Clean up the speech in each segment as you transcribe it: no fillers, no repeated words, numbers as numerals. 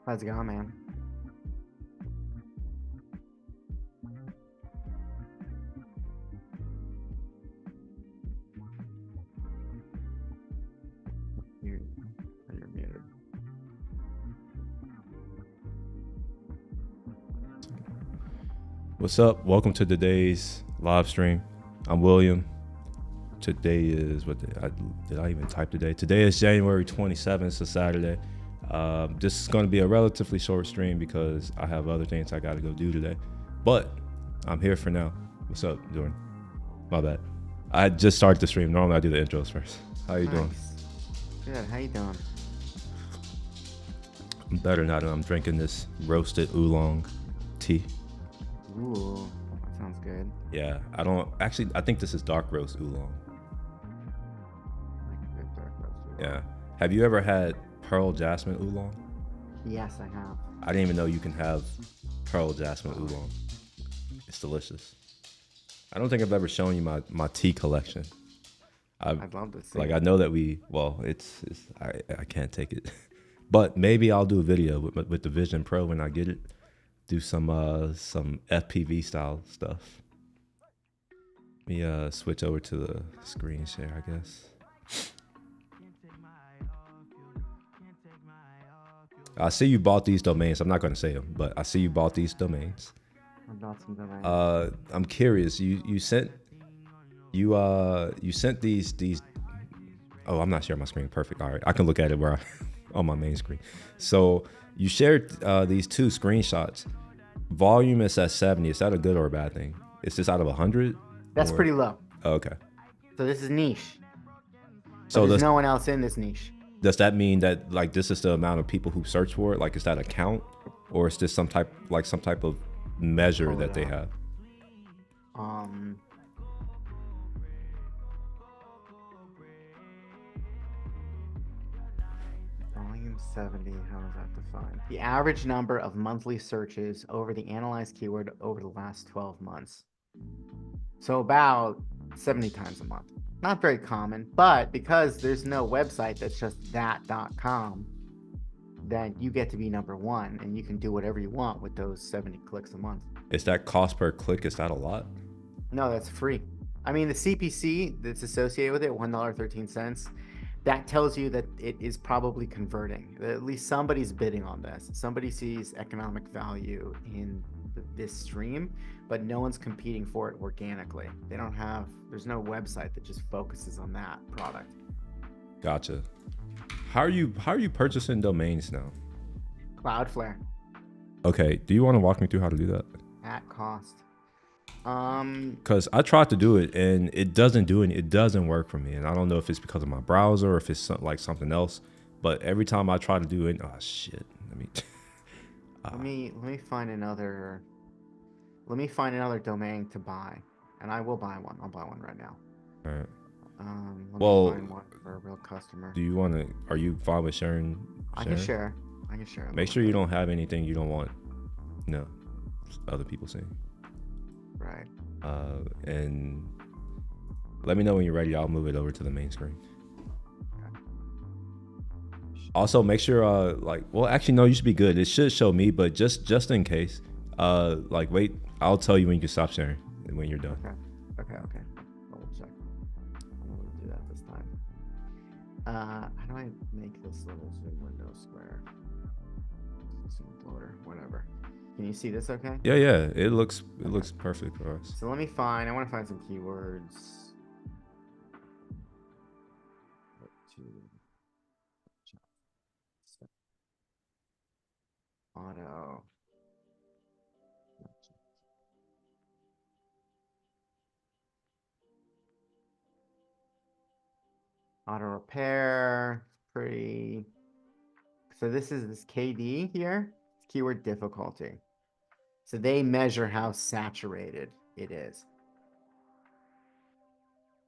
How's it going, man? You're muted. What's up? Welcome to today's live stream. I'm William. Today is what did I even type today? Today is January 27th. It's a Saturday. This is going to be a relatively short stream because I have other things I got to go do today. But I'm here for now. What's up, Jordan? My bad. I just started the stream. Normally I do the intros first. How you doing? Good. How you doing? I'm better now that I'm drinking this roasted oolong tea. Ooh, that sounds good. Yeah, I think this is dark roast oolong. Like a good dark roast. Yeah. Have you ever had pearl jasmine oolong? Yes, I have. I didn't even know you can have pearl jasmine oolong. It's delicious. I don't think I've ever shown you my tea collection. I'd love to see. Like, I know that I can't take it. But maybe I'll do a video with the Vision Pro when I get it. Do some FPV style stuff. Let me switch over to the screen share, I guess. I see you bought these domains. I'm not going to say them, but I see you bought these domains. I bought some domains. I'm curious. You sent these. Oh, I'm not sharing my screen. Perfect. All right, I can look at it on my main screen. So you shared these two screenshots. Volume is at 70. Is that a good or a bad thing? Is this out of 100? That's pretty low. Oh, okay. So this is niche. So there's no one else in this niche. Does that mean that like this is the amount of people who search for it? Like, is that a count, or is this some type of measure that they have? Volume 70, how is that defined? The average number of monthly searches over the analyzed keyword over the last 12 months. So about 70 times a month. Not very common, but because there's no website that's just that.com, then you get to be number one and you can do whatever you want with those 70 clicks a month. Is that cost per click? Is that a lot? No, that's free. I mean, the CPC that's associated with it, $1.13, that tells you that it is probably converting. At least somebody's bidding on this. Somebody sees economic value in this stream, but no one's competing for it organically. There's no website that just focuses on that product. Gotcha. How are you purchasing domains now? Cloudflare. Okay. Do you want to walk me through how to do that? At cost. Because I tried to do it and it doesn't work for me, and I don't know if it's because of my browser or if it's like something else. But every time I try to do it, oh shit. Let me find another domain to buy, and I will buy one. I'll buy one right now. All right. Let me find one for a real customer. Do you want to? Are you fine with sharing? I can share. Make sure you don't have anything you don't want. No, other people seeing. Right. And let me know when you're ready. I'll move it over to the main screen. Okay. Also, make sure, well, actually, no, you should be good. It should show me, but just in case, wait, I'll tell you when you can stop sharing when you're done. Okay. Double check. I'm gonna do that this time. How do I make this little zoom window square? Zoom floater, whatever. Can you see this okay? Yeah, it looks perfect for us. So I want to find some keywords. Auto. Auto repair, pretty. So this is this KD here, keyword difficulty. So they measure how saturated it is.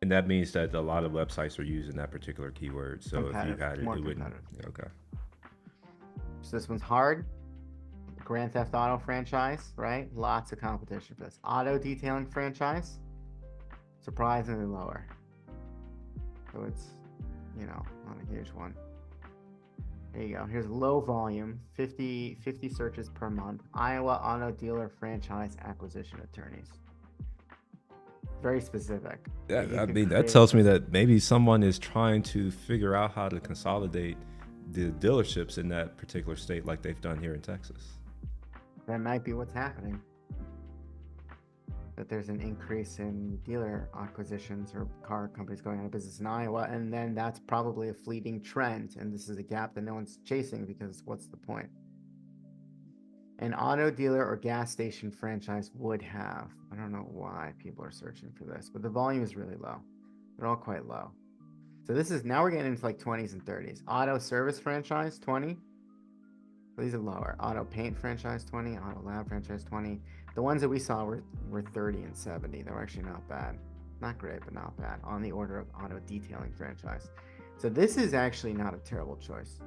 And that means that a lot of websites are using that particular keyword. So if you had it, it wouldn't. Okay. So this one's hard. Grand Theft Auto franchise, right? Lots of competition for this. Auto detailing franchise, surprisingly lower. So it's, not a huge one. There you go. Here's low volume, 50 searches per month. Iowa auto dealer franchise acquisition attorneys. Very specific. Yeah, I mean, that tells me that maybe someone is trying to figure out how to consolidate the dealerships in that particular state like they've done here in Texas. That might be what's happening. That there's an increase in dealer acquisitions or car companies going out of business in Iowa, and then that's probably a fleeting trend, and this is a gap that no one's chasing because what's the point? An auto dealer or gas station franchise would have. I don't know why people are searching for this, but the volume is really low. They're all quite low. So this is, now we're getting into like 20s and 30s. Auto service franchise, 20. So these are lower. Auto paint franchise, 20. Auto lab franchise, 20. The ones that we saw were 30 and 70. They were actually not bad. Not great, but not bad. On the order of auto detailing franchise. So this is actually not a terrible choice.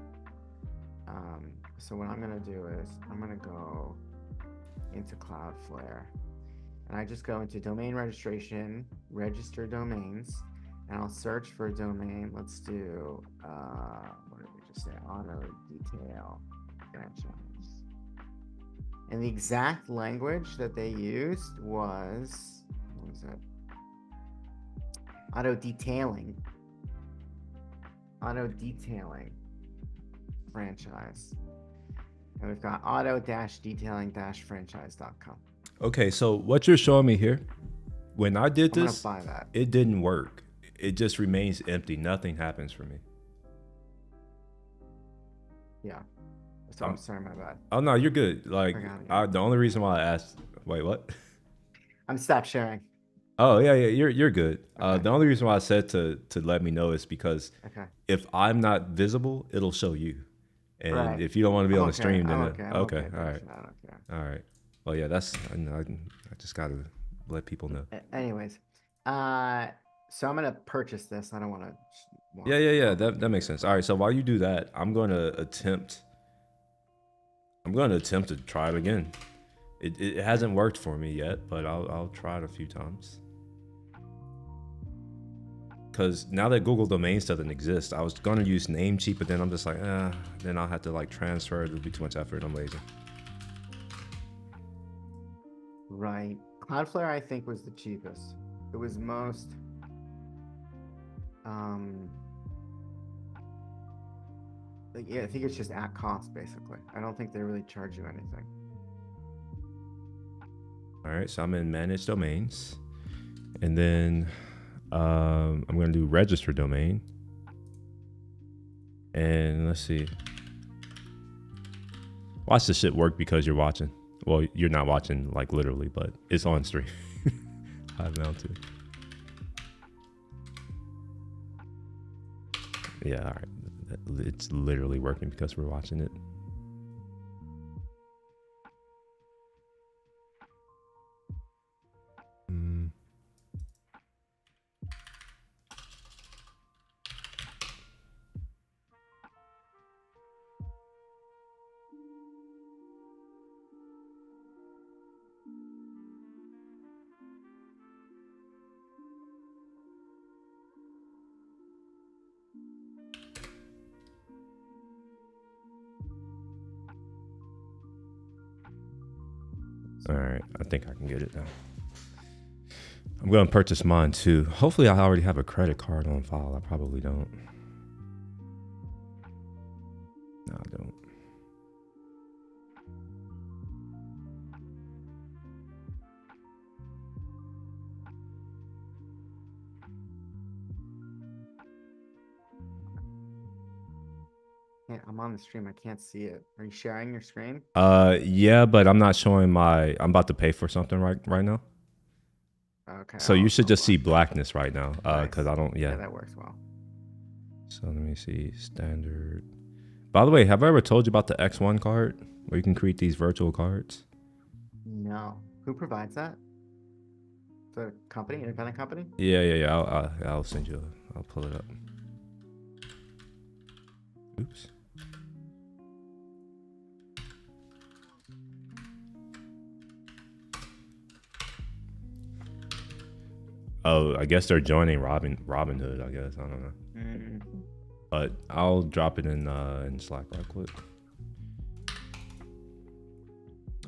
So what I'm going to do is I'm going to go into Cloudflare. And I just go into domain registration, register domains, and I'll search for a domain. Let's do, what did we just say? Auto detail franchise. And the exact language that they used was, what was it? Auto detailing franchise. And we've got auto-detailing-franchise.com. Okay, so what you're showing me here, when I did this, buy that. It didn't work. It just remains empty. Nothing happens for me. Yeah. So I'm sorry, my bad. Oh no, you're good. Like the only reason why I asked, wait, what? I'm stop sharing. Oh yeah, you're good. Okay. The only reason why I said to let me know is because if I'm not visible, it'll show you, and if you don't want to be on the stream, then okay, all right, all right. Well, yeah, I just gotta let people know. Anyways, so I'm gonna purchase this. I don't want to. Yeah. That makes sense. All right, so while you do that, I'm going to attempt to try it again. It hasn't worked for me yet, but I'll try it a few times. Because now that Google Domains doesn't exist, I was going to use Namecheap, but then I'm just like, then I'll have to like transfer. It'll be too much effort. I'm lazy. Right. Cloudflare, I think, was the cheapest. It was most. I think it's just at cost, basically. I don't think they really charge you anything. All right, so I'm in Manage Domains, and then I'm going to do Register Domain, and let's see. Watch this shit work because you're watching. Well, you're not watching like literally, but it's on stream. I've mounted. Yeah, all right. It's literally working because we're watching it. All right, I think I can get it now. I'm going to purchase mine too. Hopefully I already have a credit card on file. I probably don't. No, I don't. Yeah, I'm on the stream. I can't see it. Are you sharing your screen? Yeah, but I'm not showing my. I'm about to pay for something right now. Okay. So you should just see blackness right now, because Nice. I don't. Yeah, Yeah. that works well. So let me see standard. By the way, have I ever told you about the X1 card where you can create these virtual cards? No. Who provides that? The company, independent company? Yeah. I'll send you. I'll pull it up. Oops. Oh, I guess they're joining Robinhood. I guess I don't know, but I'll drop it in Slack right quick.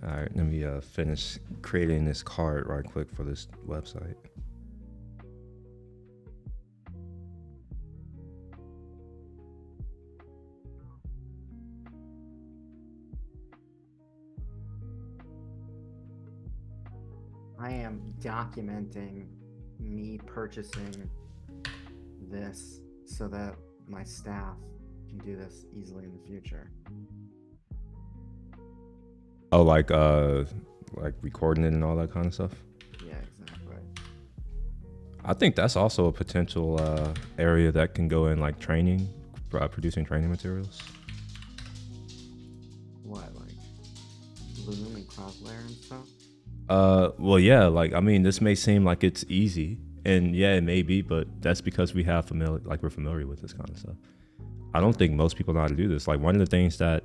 All right, let me finish creating this card right quick for this website. I am documenting me purchasing this so that my staff can do this easily in the future. Oh, like recording it and all that kind of stuff. Yeah, exactly. I think that's also a potential area that can go in, like training, producing training materials. What, like Loom and Cloudflare and stuff? Well, yeah, like I mean, this may seem like it's easy, and yeah, it may be, but that's because we have we're familiar with this kind of stuff. I don't think most people know how to do this. Like one of the things that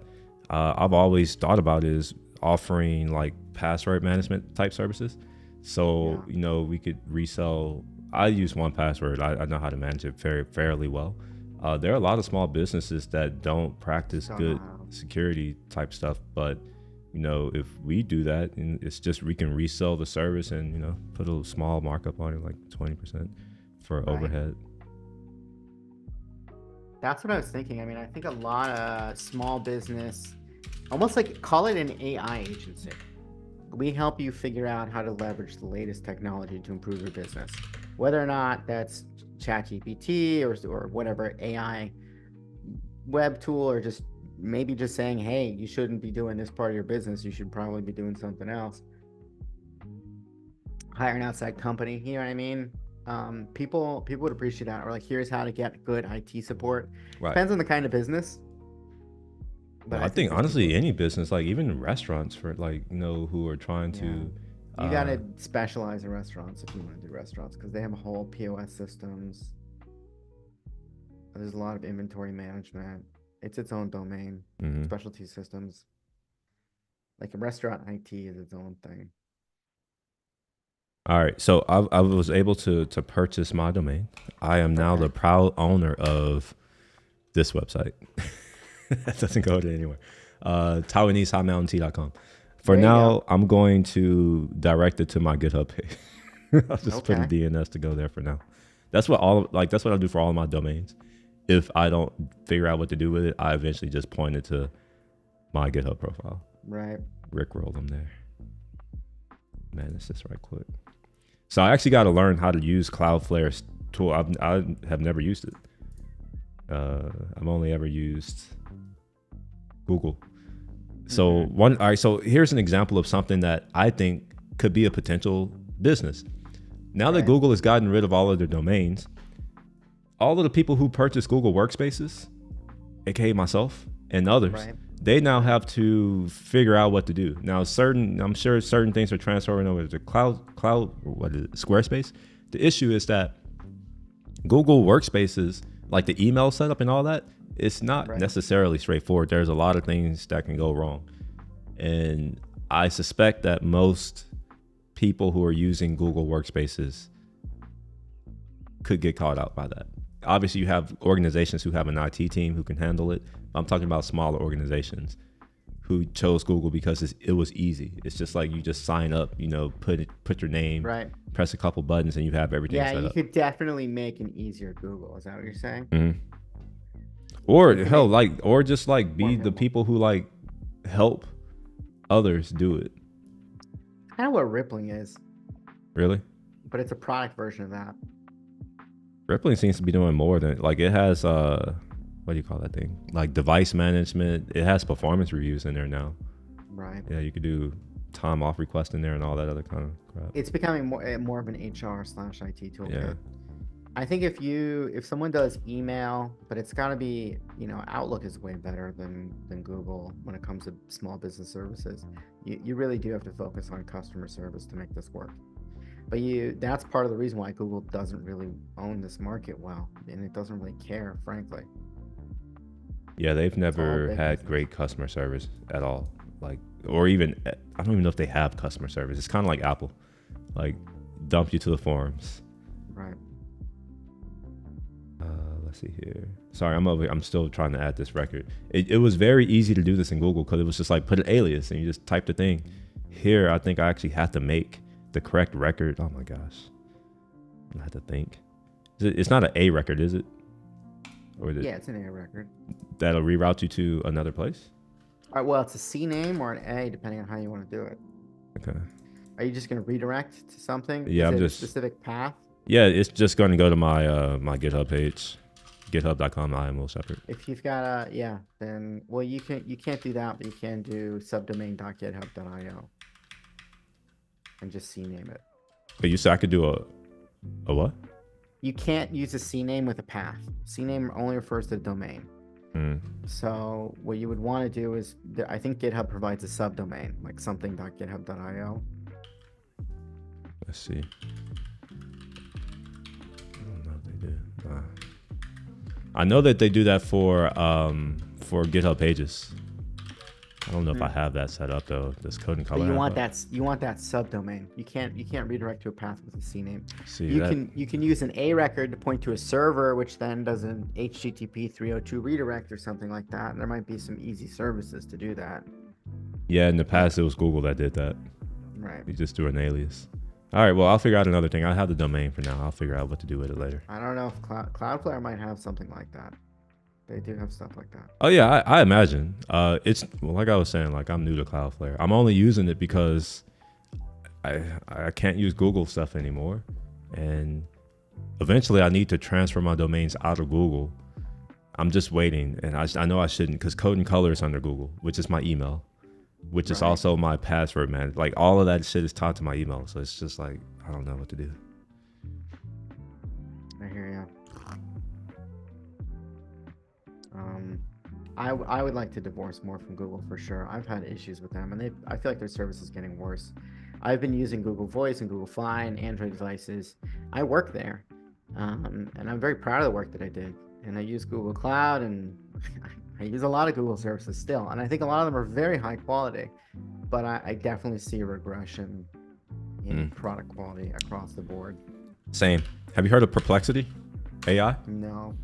I've always thought about is offering like password management type services. So you know, we could resell. I use 1Password. I know how to manage it fairly well. There are a lot of small businesses that don't practice good security type stuff, but you know, if we do that, and it's just we can resell the service and, you know, put a small markup on it, like 20% for overhead. That's what I was thinking. I mean, I think a lot of small business, almost like call it an AI agency. We help you figure out how to leverage the latest technology to improve your business, whether or not that's ChatGPT or whatever AI web tool, or just maybe just saying, hey, you shouldn't be doing this part of your business. You should probably be doing something else. Hire an outside company, you know what I mean? People would appreciate that. Or like, here's how to get good IT support. Right. Depends on the kind of business. But I think honestly, any business, like even restaurants, for like, you know, who are trying to. You gotta specialize in restaurants if you want to do restaurants, because they have a whole POS systems. There's a lot of inventory management. It's its own domain. Specialty systems. Like a restaurant IT is its own thing. All right, so I was able to purchase my domain. I am now the proud owner of this website. That doesn't go to anywhere. TaiwaneseHighMountainTea.com. For now, I'm going to direct it to my GitHub page. I'll just put a DNS to go there for now. That's what I do for all of my domains. If I don't figure out what to do with it, I eventually just point it to my GitHub profile. Right. Rickroll them there. Manage this right quick. So I actually got to learn how to use Cloudflare's tool. I have never used it. I've only ever used Google. So so here's an example of something that I think could be a potential business. Now that Google has gotten rid of all of their domains, all of the people who purchase Google Workspaces, aka myself and others, they now have to figure out what to do. Now, I'm sure certain things are transferring over to Squarespace. The issue is that Google Workspaces, like the email setup and all that, it's not necessarily straightforward. There's a lot of things that can go wrong. And I suspect that most people who are using Google Workspaces could get caught out by that. Obviously, you have organizations who have an IT team who can handle it. I'm talking about smaller organizations who chose Google because it was easy. It's just like you just sign up, put your name, Right. press a couple buttons, and you have everything Yeah, set you up. could definitely make an easier Google. Is that what you're saying? Mm-hmm. Or You can hell, make or just like more be the available. people who like help others do it. Kind of what Rippling is, Really? but it's a product version of that. Rippling seems to be doing more than like it has what do you call that thing? Like device management. It has performance reviews in there now. Right. Yeah, you could do time off request in there and all that other kind of crap. It's becoming more of an HR/IT toolkit. Yeah. I think if someone does email, but it's got to be, Outlook is way better than Google when it comes to small business services. You really do have to focus on customer service to make this work. But that's part of the reason why Google doesn't really own this market well, and it doesn't really care, frankly. Yeah, they've never big had business. great customer service at all. Like, or even I don't even know if they have customer service. It's kind of like Apple, like dump you to the forums. Right. Let's see here. Sorry, I'm still trying to add this record. It was very easy to do this in Google because it was just like put an alias and you just type the thing. Here, I think I actually have to make the correct record. Oh my gosh, I have to think. It's not an A record, is it? Or Yeah, it's an A record. That'll reroute you to another place. All right. Well, it's a C name or an A, depending on how you want to do it. Okay. Are you just going to redirect to something? Yeah, Is I'm it just a specific path. Yeah, it's just going to go to my my GitHub page, github.com. I am Will Shepherd. If you've got then you can't do that, but you can do subdomain.github.io and just CNAME it. But you said I could do a what? You can't use a CNAME with a path. CNAME only refers to the domain. So what you would want to do is, I think GitHub provides a subdomain, like something.github.io. Let's see. I don't know if they do. I know that they do that for GitHub Pages. I don't know if I have that set up though. Does Code and Color? But have you want that subdomain. You can't redirect to a path with a CNAME. See, You can use an A record to point to a server, which then does an HTTP 302 redirect or something like that. And there might be some easy services to do that. Yeah, in the past it was Google that did that. Right. You just do an alias. All right, well, I'll figure out another thing. I have the domain for now. I'll figure out what to do with it later. I don't know if Cloudflare might have something like that. They do have stuff like that. Oh yeah, I imagine. It's like I was saying, like I'm new to Cloudflare. I'm only using it because I can't use Google stuff anymore, and eventually I need to transfer my domains out of Google. I'm just waiting, and I know I shouldn't because Code and Color is under Google, which is my email, which is also my password, man. Like all of that shit is tied to my email, so it's just like I don't know what to do. I hear you. I would like to divorce more from Google for sure. I've had issues with them, and I feel like their service is getting worse. I've been using Google Voice and Google Fi and Android devices. I work there, and I'm very proud of the work that I did. And I use Google Cloud, and I use a lot of Google services still, and I think a lot of them are very high quality. But I definitely see a regression in product quality across the board. Same. Have you heard of Perplexity AI? No.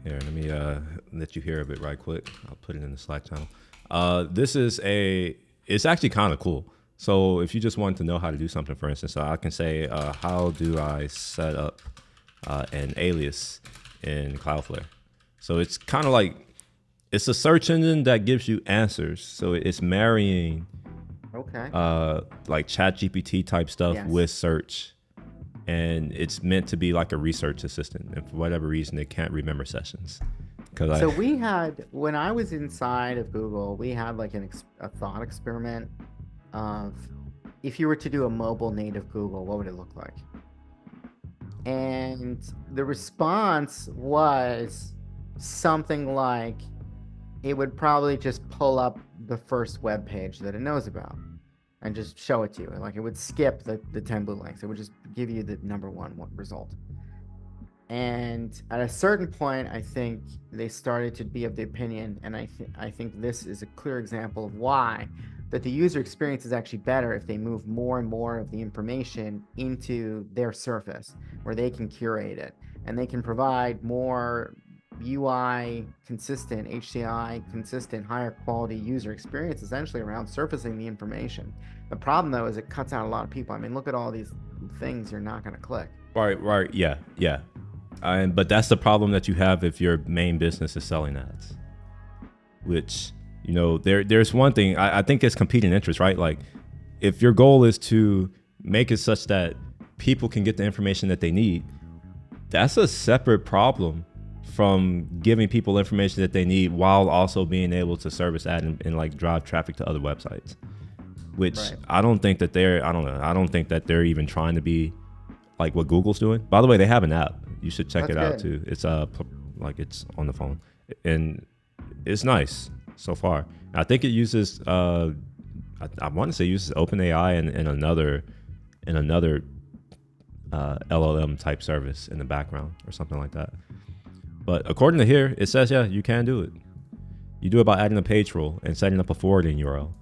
Here, let me let you hear of it right quick. I'll put it in the Slack channel. It's actually kind of cool. So if you just want to know how to do something, for instance, I can say, how do I set up an alias in Cloudflare? So it's kind of like, it's a search engine that gives you answers. So it's marrying like ChatGPT type stuff with search. And it's meant to be like a research assistant, and for whatever reason it can't remember sessions. We had, when I was inside of Google, we had like a thought experiment of, if you were to do a mobile native Google, what would it look like? And the response was something like, it would probably just pull up the first web page that it knows about and just show it to you. Like it would skip the 10 blue links. It would just give you the number one result. And at a certain point, I think they started to be of the opinion, and I think this is a clear example of why, that the user experience is actually better if they move more and more of the information into their surface, where they can curate it and they can provide more UI consistent, HCI consistent, higher quality user experience, essentially around surfacing the information. The problem though is it cuts out a lot of people. I mean, look at all these things you're not going to click. Right. Yeah. But that's the problem that you have if your main business is selling ads. Which, there's one thing. I think it's competing interest, right? Like, if your goal is to make it such that people can get the information that they need, that's a separate problem from giving people information that they need while also being able to service that and like drive traffic to other websites. Which Right. I don't think that I don't think that they're even trying to be like what Google's doing. By the way, they have an app. You should check That's it out good. too. It's it's on the phone, and it's nice so far. I think it uses I want to say it uses OpenAI and another LLM type service in the background or something like that. But according to here, it says you can do it. You do it by adding a page rule and setting up a forwarding URL.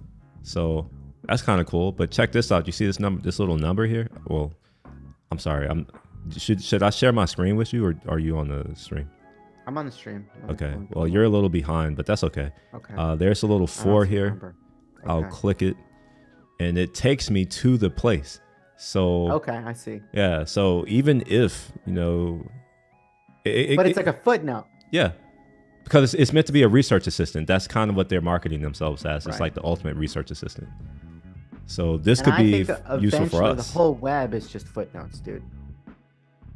So that's kind of cool. But check this out. You see this little number here? Well, I'm sorry. Should I share my screen with you, or are you on the stream? I'm on the stream. Okay. Well, you're a little behind, but that's okay. Okay. There's a little I don't 4 see the here. number. I'll Okay. click it, and it takes me to the place. So Okay, I see. yeah. So even if But it's like a footnote. yeah, because it's meant to be a research assistant. That's kind of what they're marketing themselves as. It's Right. like the ultimate research assistant. So this And could I be think useful for eventually us. the whole web is just footnotes, dude.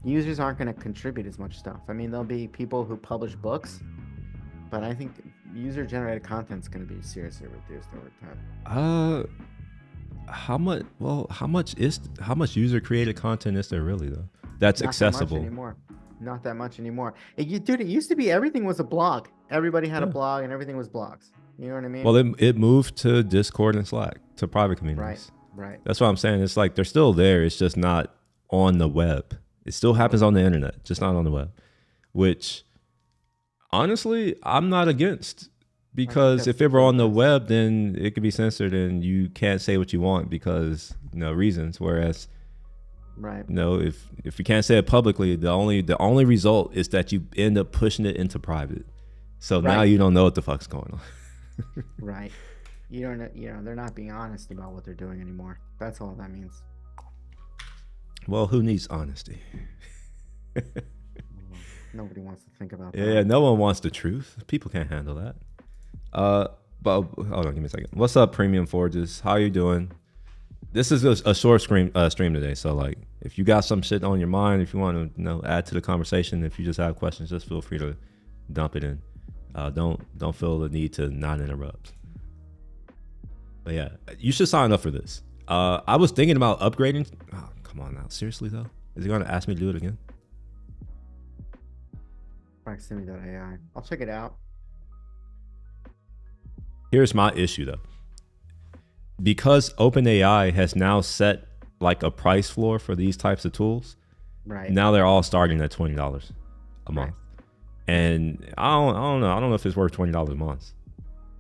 Users aren't going to contribute as much stuff. I mean, there'll be people who publish books, but I think user-generated content is going to be seriously reduced over time. How much user created content is there really though? That's Not accessible. that much anymore. Not that much anymore. Dude, it used to be everything was a blog. Everybody had a Yeah. blog, and everything was blogs. You know what I mean? Well, it moved to Discord and Slack, to private communities. Right. That's what I'm saying. It's like they're still there. It's just not on the web. It still happens on the internet, just not on the web. Which, honestly, I'm not against. Because that's if it were on the best. web, then it could be censored and you can't say what you want because reasons. Whereas, Right. if you can't say it publicly, the only result is that you end up pushing it into private. So now Right. you don't know what the fuck's going on. Right. You don't know, they're not being honest about what they're doing anymore. That's all that means. Well, who needs honesty? Nobody wants to think about that. Yeah, no one wants the truth. People can't handle that. But hold on, give me a second. What's up, Premium Forges? How you doing? This is a short stream today, so like, if you got some shit on your mind, if you want to add to the conversation, if you just have questions, just feel free to dump it in. Don't feel the need to not interrupt. But yeah, you should sign up for this. I was thinking about upgrading. Oh, come on now, seriously though, is he gonna ask me to do it again? Proximity.ai. I'll check it out. Here's my issue though. Because OpenAI has now set like a price floor for these types of tools, Right. now they're all starting at $20 a month. And I don't know. I don't know if it's worth $20 a month.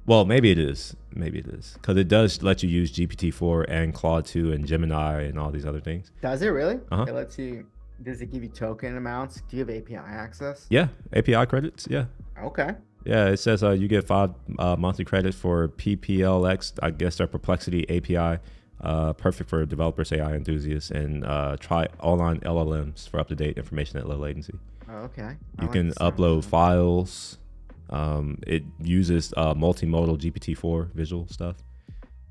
Well, maybe it is. Because it does let you use GPT-4 and Claude 2 and Gemini and all these other things. Does it really? Uh-huh. It lets you. Does it give you token amounts? Do you have API access? Yeah, API credits. Yeah. Okay. Yeah, it says you get 5 monthly credits for PPLX. I guess their Perplexity API, perfect for developers, AI enthusiasts, and try online LLMs for up-to-date information at low latency. Oh, okay. You can upload files. It uses multimodal GPT-4 visual stuff.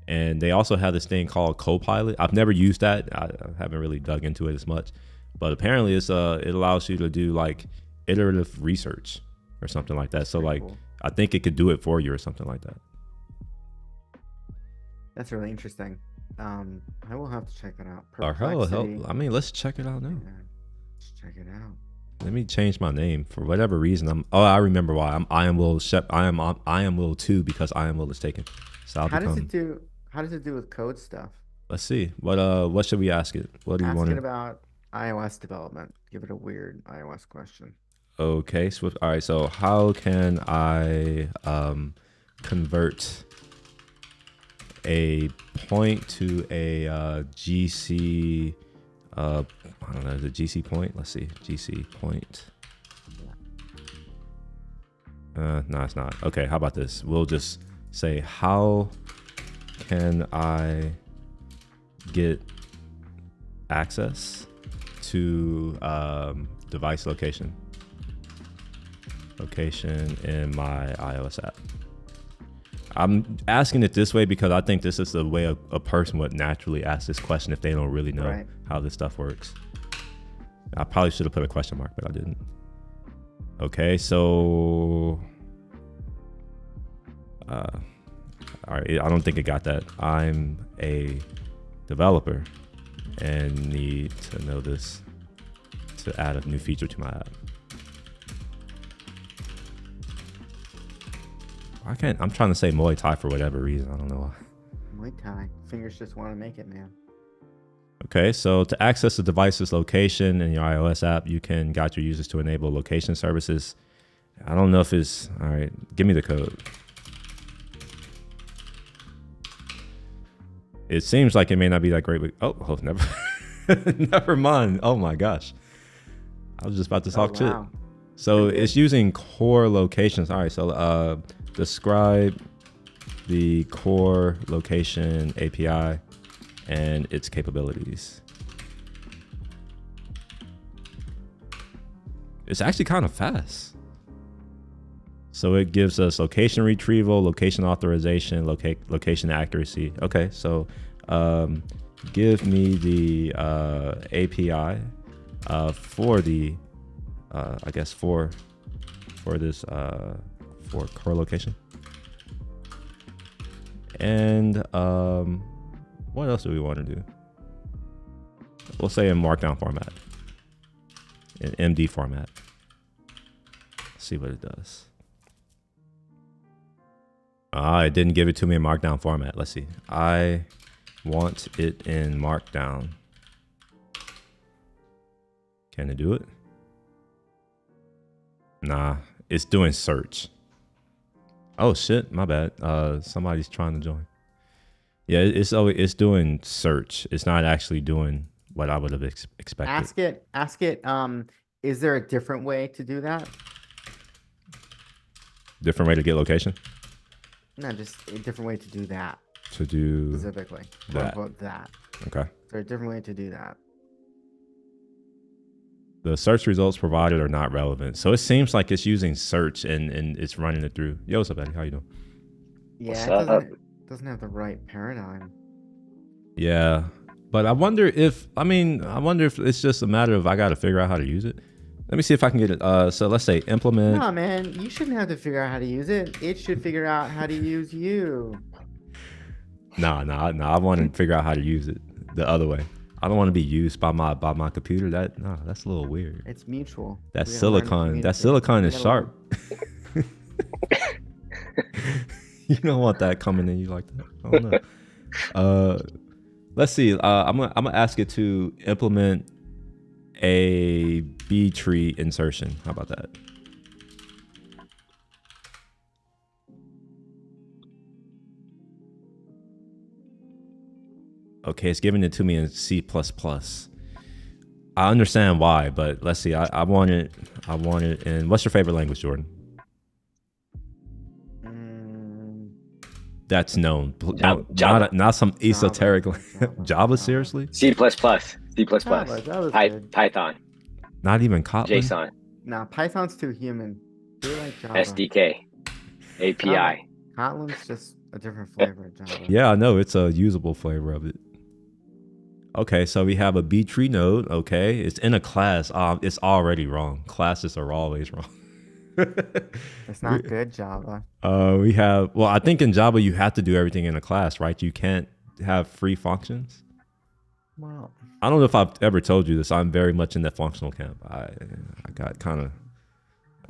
And they also have this thing called Copilot. I've never used that. I haven't really dug into it as much. But apparently it allows you to do like iterative research or something like that. So like, cool. I think it could do it for you or something like that. That's really interesting. I will have to check that out. Or hell, Perplexity. I mean, let's check it out now. Yeah, let's check it out. Let me change my name for whatever reason. I remember why. I am Will 2 because I am Will is taken. So I'll How does become. it do with code stuff? Let's see. What should we ask it? What do you Ask want it to? about iOS development. Give it a weird iOS question. Okay, Swift. All right. So how can I convert a point to a GC? I don't know, the GC point. Let's see, GC point. No, it's not. Okay, how about this? We'll just say, how can I get access to device location in my iOS app? I'm asking it this way because I think this is the way a person would naturally ask this question if they don't really know how this stuff works. I probably should have put a question mark, but I didn't. Okay, so all right, I don't think it got that. I'm a developer and need to know this to add a new feature to my app. I'm trying to say Muay Thai for whatever reason. I don't know why. Muay Thai. Fingers just want to make it, man. Okay, so to access the device's location in your iOS app, you can guide your users to enable location services. I don't know if it's, all right, give me the code. It seems like it may not be that great, but oh never, never mind. Oh my gosh. I was just about to talk shit. So it's using core locations. All right, so describe the core location API and its capabilities. It's actually kind of fast. So it gives us location retrieval, location authorization, location accuracy. Okay, so give me the API for the, I guess for this, for core location. And what else do we want to do? We'll say in Markdown format, in MD format. Let's see what it does. It didn't give it to me in Markdown format. Let's see. I want it in Markdown. Can it do it? Nah, it's doing search. Oh shit, my bad. Somebody's trying to join. Yeah, it's doing search. It's not actually doing what I would have expected. Ask it. Is there a different way to do that? Different way to get location? No, just a different way to do that. To do specifically that. That. Okay. Is there a different way to do that? The search results provided are not relevant. So it seems like it's using search and it's running it through. Yo, what's up, Eddie? How you doing? Yeah, it doesn't have the right paradigm. Yeah. But I wonder if it's just a matter of I got to figure out how to use it. Let me see if I can get it. So let's say implement. No, man, you shouldn't have to figure out how to use it. It should figure out how to use you. Nah. I want to figure out how to use it the other way. I don't want to be used by my computer. That's a little weird. It's mutual. That silicon is sharp. You don't want that coming in you like that. I don't know. Let's see. I'm gonna ask it to implement a B tree insertion. How about that? Okay, it's giving it to me in C++. I understand why, but let's see. I want it in, what's your favorite language, Jordan? That's known. Java. Not some esoteric Java, seriously? C++. Java, Python. Not even Kotlin? JSON. Nah, Python's too human. Do like Java. SDK. API. Kotlin's just a different flavor of Java. Yeah, I know. It's a usable flavor of it. Okay, so we have a B tree node. Okay, it's in a class. It's already wrong. Classes are always wrong. It's not good Java. We have, well, I think in Java you have to do everything in a class, right? You can't have free functions. Well, I don't know if I've ever told you this. I'm very much in the functional camp. I got kind of,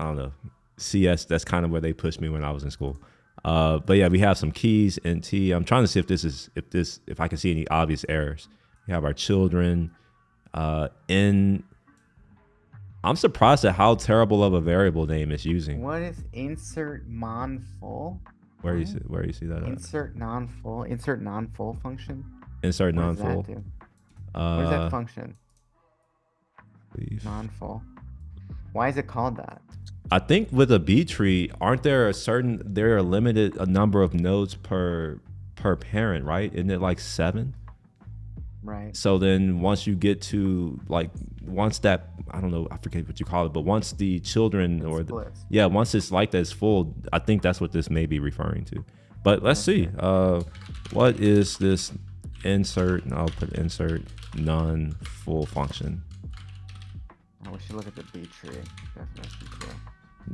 I don't know, CS. That's kind of where they pushed me when I was in school. But yeah, we have some keys in T. I'm trying to see if I can see any obvious errors. We have our children I'm surprised at how terrible of a variable name it's using. what is insert non-full? Where do you see that at? Insert non-full function? Insert What does non-full. that do? What is that function? Leave. Non-full. Why is it called that? I think with a B tree, aren't there there are limited a number of nodes per parent, right? Isn't it like 7? Right. So then once you get to like, once that, I don't know, I forget what you call it, but once the children Splits. once it's like that, it's full, I think that's what this may be referring to. But let's see, what is this insert, and I'll put insert non-full function. Oh, we should look at the B tree definition too.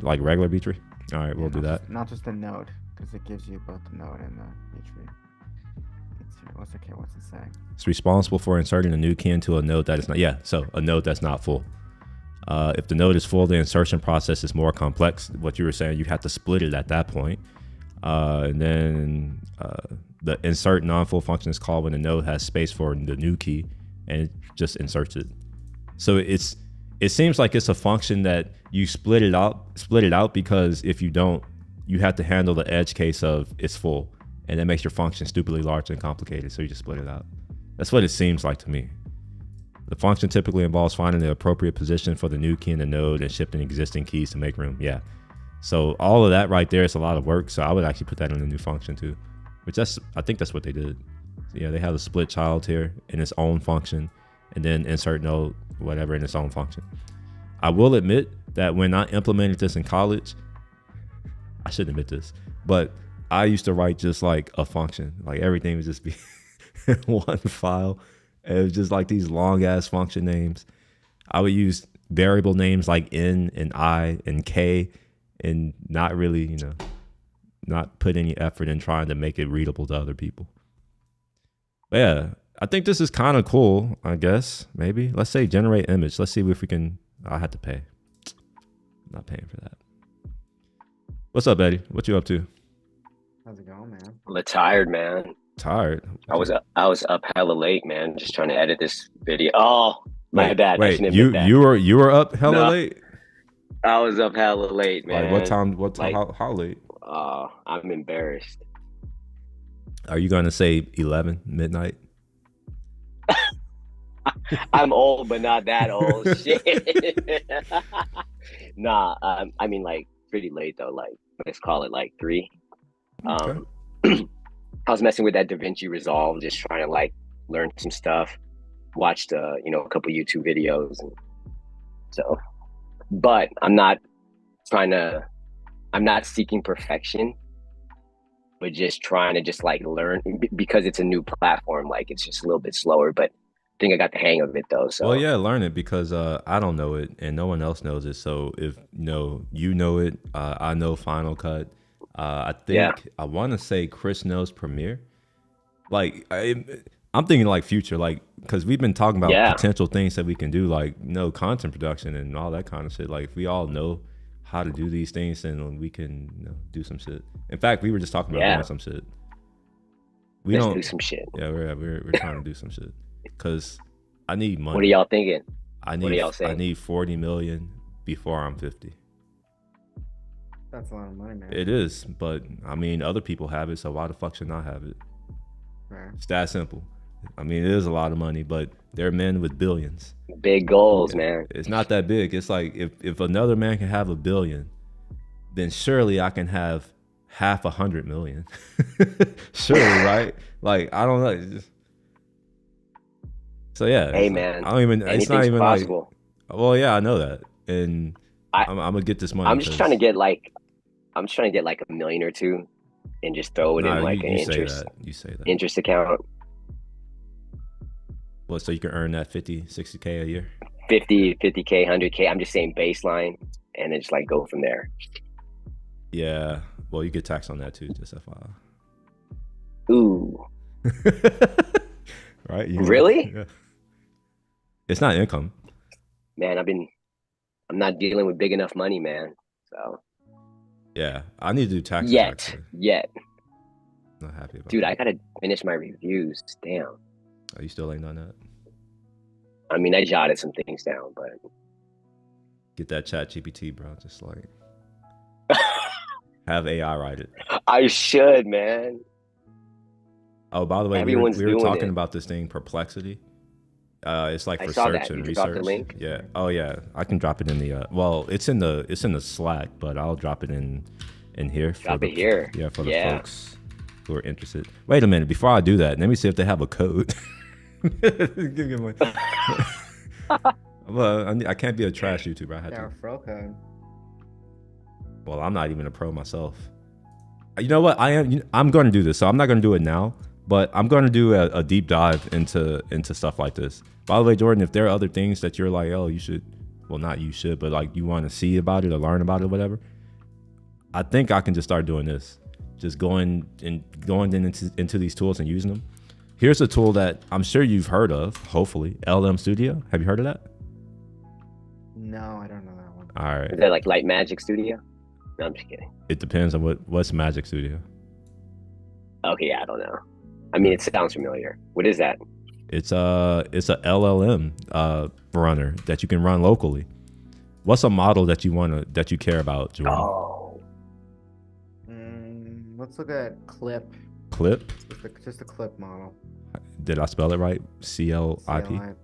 Like regular B tree? All right, we'll do that. Not just the node, because it gives you both the node and the B tree. What's it say? It's responsible for inserting a new key into a node that is not, so a node that's not full. If the node is full, the insertion process is more complex. What you were saying, you have to split it at that point. And then the insert non-full function is called when the node has space for the new key, and it just inserts it. So it seems like it's a function that you split it out because if you don't, you have to handle the edge case of it's full, and that makes your function stupidly large and complicated. So you just split it out. That's what it seems like to me. The function typically involves finding the appropriate position for the new key in the node and shifting existing keys to make room. Yeah. So all of that right there is a lot of work. So I would actually put that in a new function too, which I think that's what they did. So yeah, they have a split child here in its own function, and then insert node, whatever, in its own function. I will admit that when I implemented this in college, I shouldn't admit this, but I used to write just like a function. Like everything would just be one file. And it was just like these long ass function names. I would use variable names like N and I and K, and not really, not put any effort in trying to make it readable to other people. But yeah, I think this is kind of cool, I guess. Maybe. Let's say generate image. Let's see if we can. I have to pay. I'm not paying for that. What's up, Eddie? What you up to? How's it going, man? I'm tired, man. Tired? I was up hella late, man, just trying to edit this video. Oh, my bad. Wait, you were up hella late? I was up hella late, man. Like what time? How late? I'm embarrassed. Are you gonna say 11 midnight? I'm old, but not that old. Shit. Nah, I mean like pretty late though. Like let's call it like 3. Okay. I was messing with that DaVinci Resolve, just trying to like learn some stuff. Watched a couple YouTube videos, and so. But I'm not seeking perfection, but just trying to just like learn, because it's a new platform. Like it's just a little bit slower, but I think I got the hang of it though. So well, yeah, learn it, because I don't know it and no one else knows it. So if you know it, I know Final Cut. I think I want to say Chris knows Premiere. Like I'm thinking like future, like because we've been talking about potential things that we can do, like content production and all that kind of shit. Like if we all know how to do these things, then we can do some shit. In fact, we were just talking about doing some shit. Let's do some shit. Yeah, we're trying to do some shit because I need money. What are y'all thinking? I need 40 million before I'm 50. That's a lot of money, man. It is, but I mean, other people have it, so why the fuck should I have it? Fair. It's that simple. I mean, it is a lot of money, but there are men with billions. Big goals, man. It's not that big. It's like if another man can have 1 billion, then surely I can have half 100 million. Surely, right? Like I don't know. It's just... So yeah. Hey man, I don't even. It's not even possible. Like. Well, yeah, I know that, and I'm gonna get this money. I'm just trying to get like $1 million or 2, and just throw it in like an interest. You say that. Interest account. Well, so you can earn that 50, 60K a year? 50K, 100K. I'm just saying baseline, and then just like go from there. Yeah. Well, you get taxed on that too, just FYI. Ooh. Right? Really? Yeah. It's not income. Man, I'm not dealing with big enough money, man. So. Yeah, I need to do taxes. Yet. Not happy about Dude, that. I gotta finish my reviews. Damn. Are you still ain't done that? I mean, I jotted some things down, but get that Chat GPT, bro. Just like have AI write it. I should, man. Oh, by the way, we were talking about this thing, Perplexity, It's like I for saw search that. You and took off the research. link. Yeah. Oh yeah. I can drop it in the well, it's in the Slack, but I'll drop it in here for Drop it here. for the Yeah. folks who are interested. Wait a minute, before I do that, let me see if they have a code. Give me one. Well, I can't be a trash YouTuber. I had There to. fro code. Well, I'm not even a pro myself. You know what? I'm going to do this. So I'm not going to do it now, but I'm going to do a deep dive into stuff like this. By the way, Jordan, if there are other things that you're like, oh, you should, well, not you should, but like you want to see about it or learn about it or whatever, I think I can just start doing this. Just going into these tools and using them. Here's a tool that I'm sure you've heard of, hopefully, LM Studio. Have you heard of that? No, I don't know that one. All right. Is that like Light Magic Studio? No, I'm just kidding. It depends on what's Magic Studio. Okay, yeah, I don't know. I mean, it sounds familiar. What is that? It's a LLM runner that you can run locally. What's a model that you care about, Jordan? Oh, Let's look at Clip. Clip? Just a Clip model. Did I spell it right? CLIP? CLIP,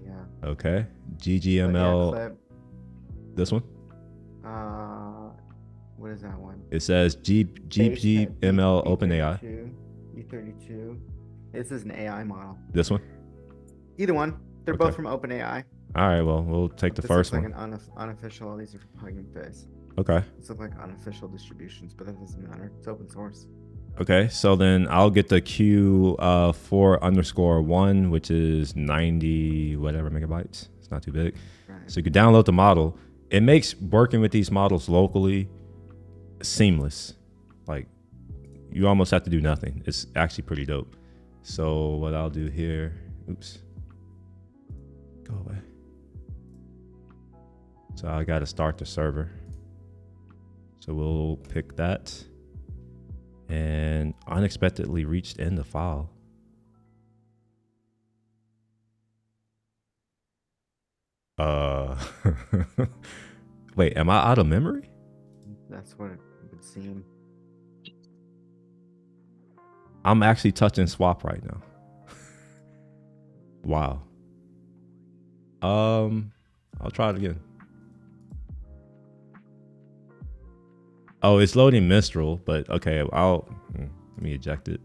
yeah. Okay. But GGML. yeah, Clip. This one? What is that one? It says GGML OpenAI. E32. This is an AI model. This one? Either one. They're Okay. both from OpenAI. All right. Well, we'll take the This first looks one. like an unofficial. These are from Hugging Face. Okay. These look like unofficial distributions, but that doesn't matter. It's open source. Okay. So then I'll get the Q4_1, which is 90 whatever megabytes. It's not too big. Right. So you can download the model. It makes working with these models locally seamless. Like you almost have to do nothing. It's actually pretty dope. So what I'll do here, oops, go away. So I got to start the server. So we'll pick that and unexpectedly reached in the file. Wait, am I out of memory? That's what it would seem. I'm actually touching swap right now. Wow. I'll try it again. Oh, it's loading Mistral, but okay, let me eject it.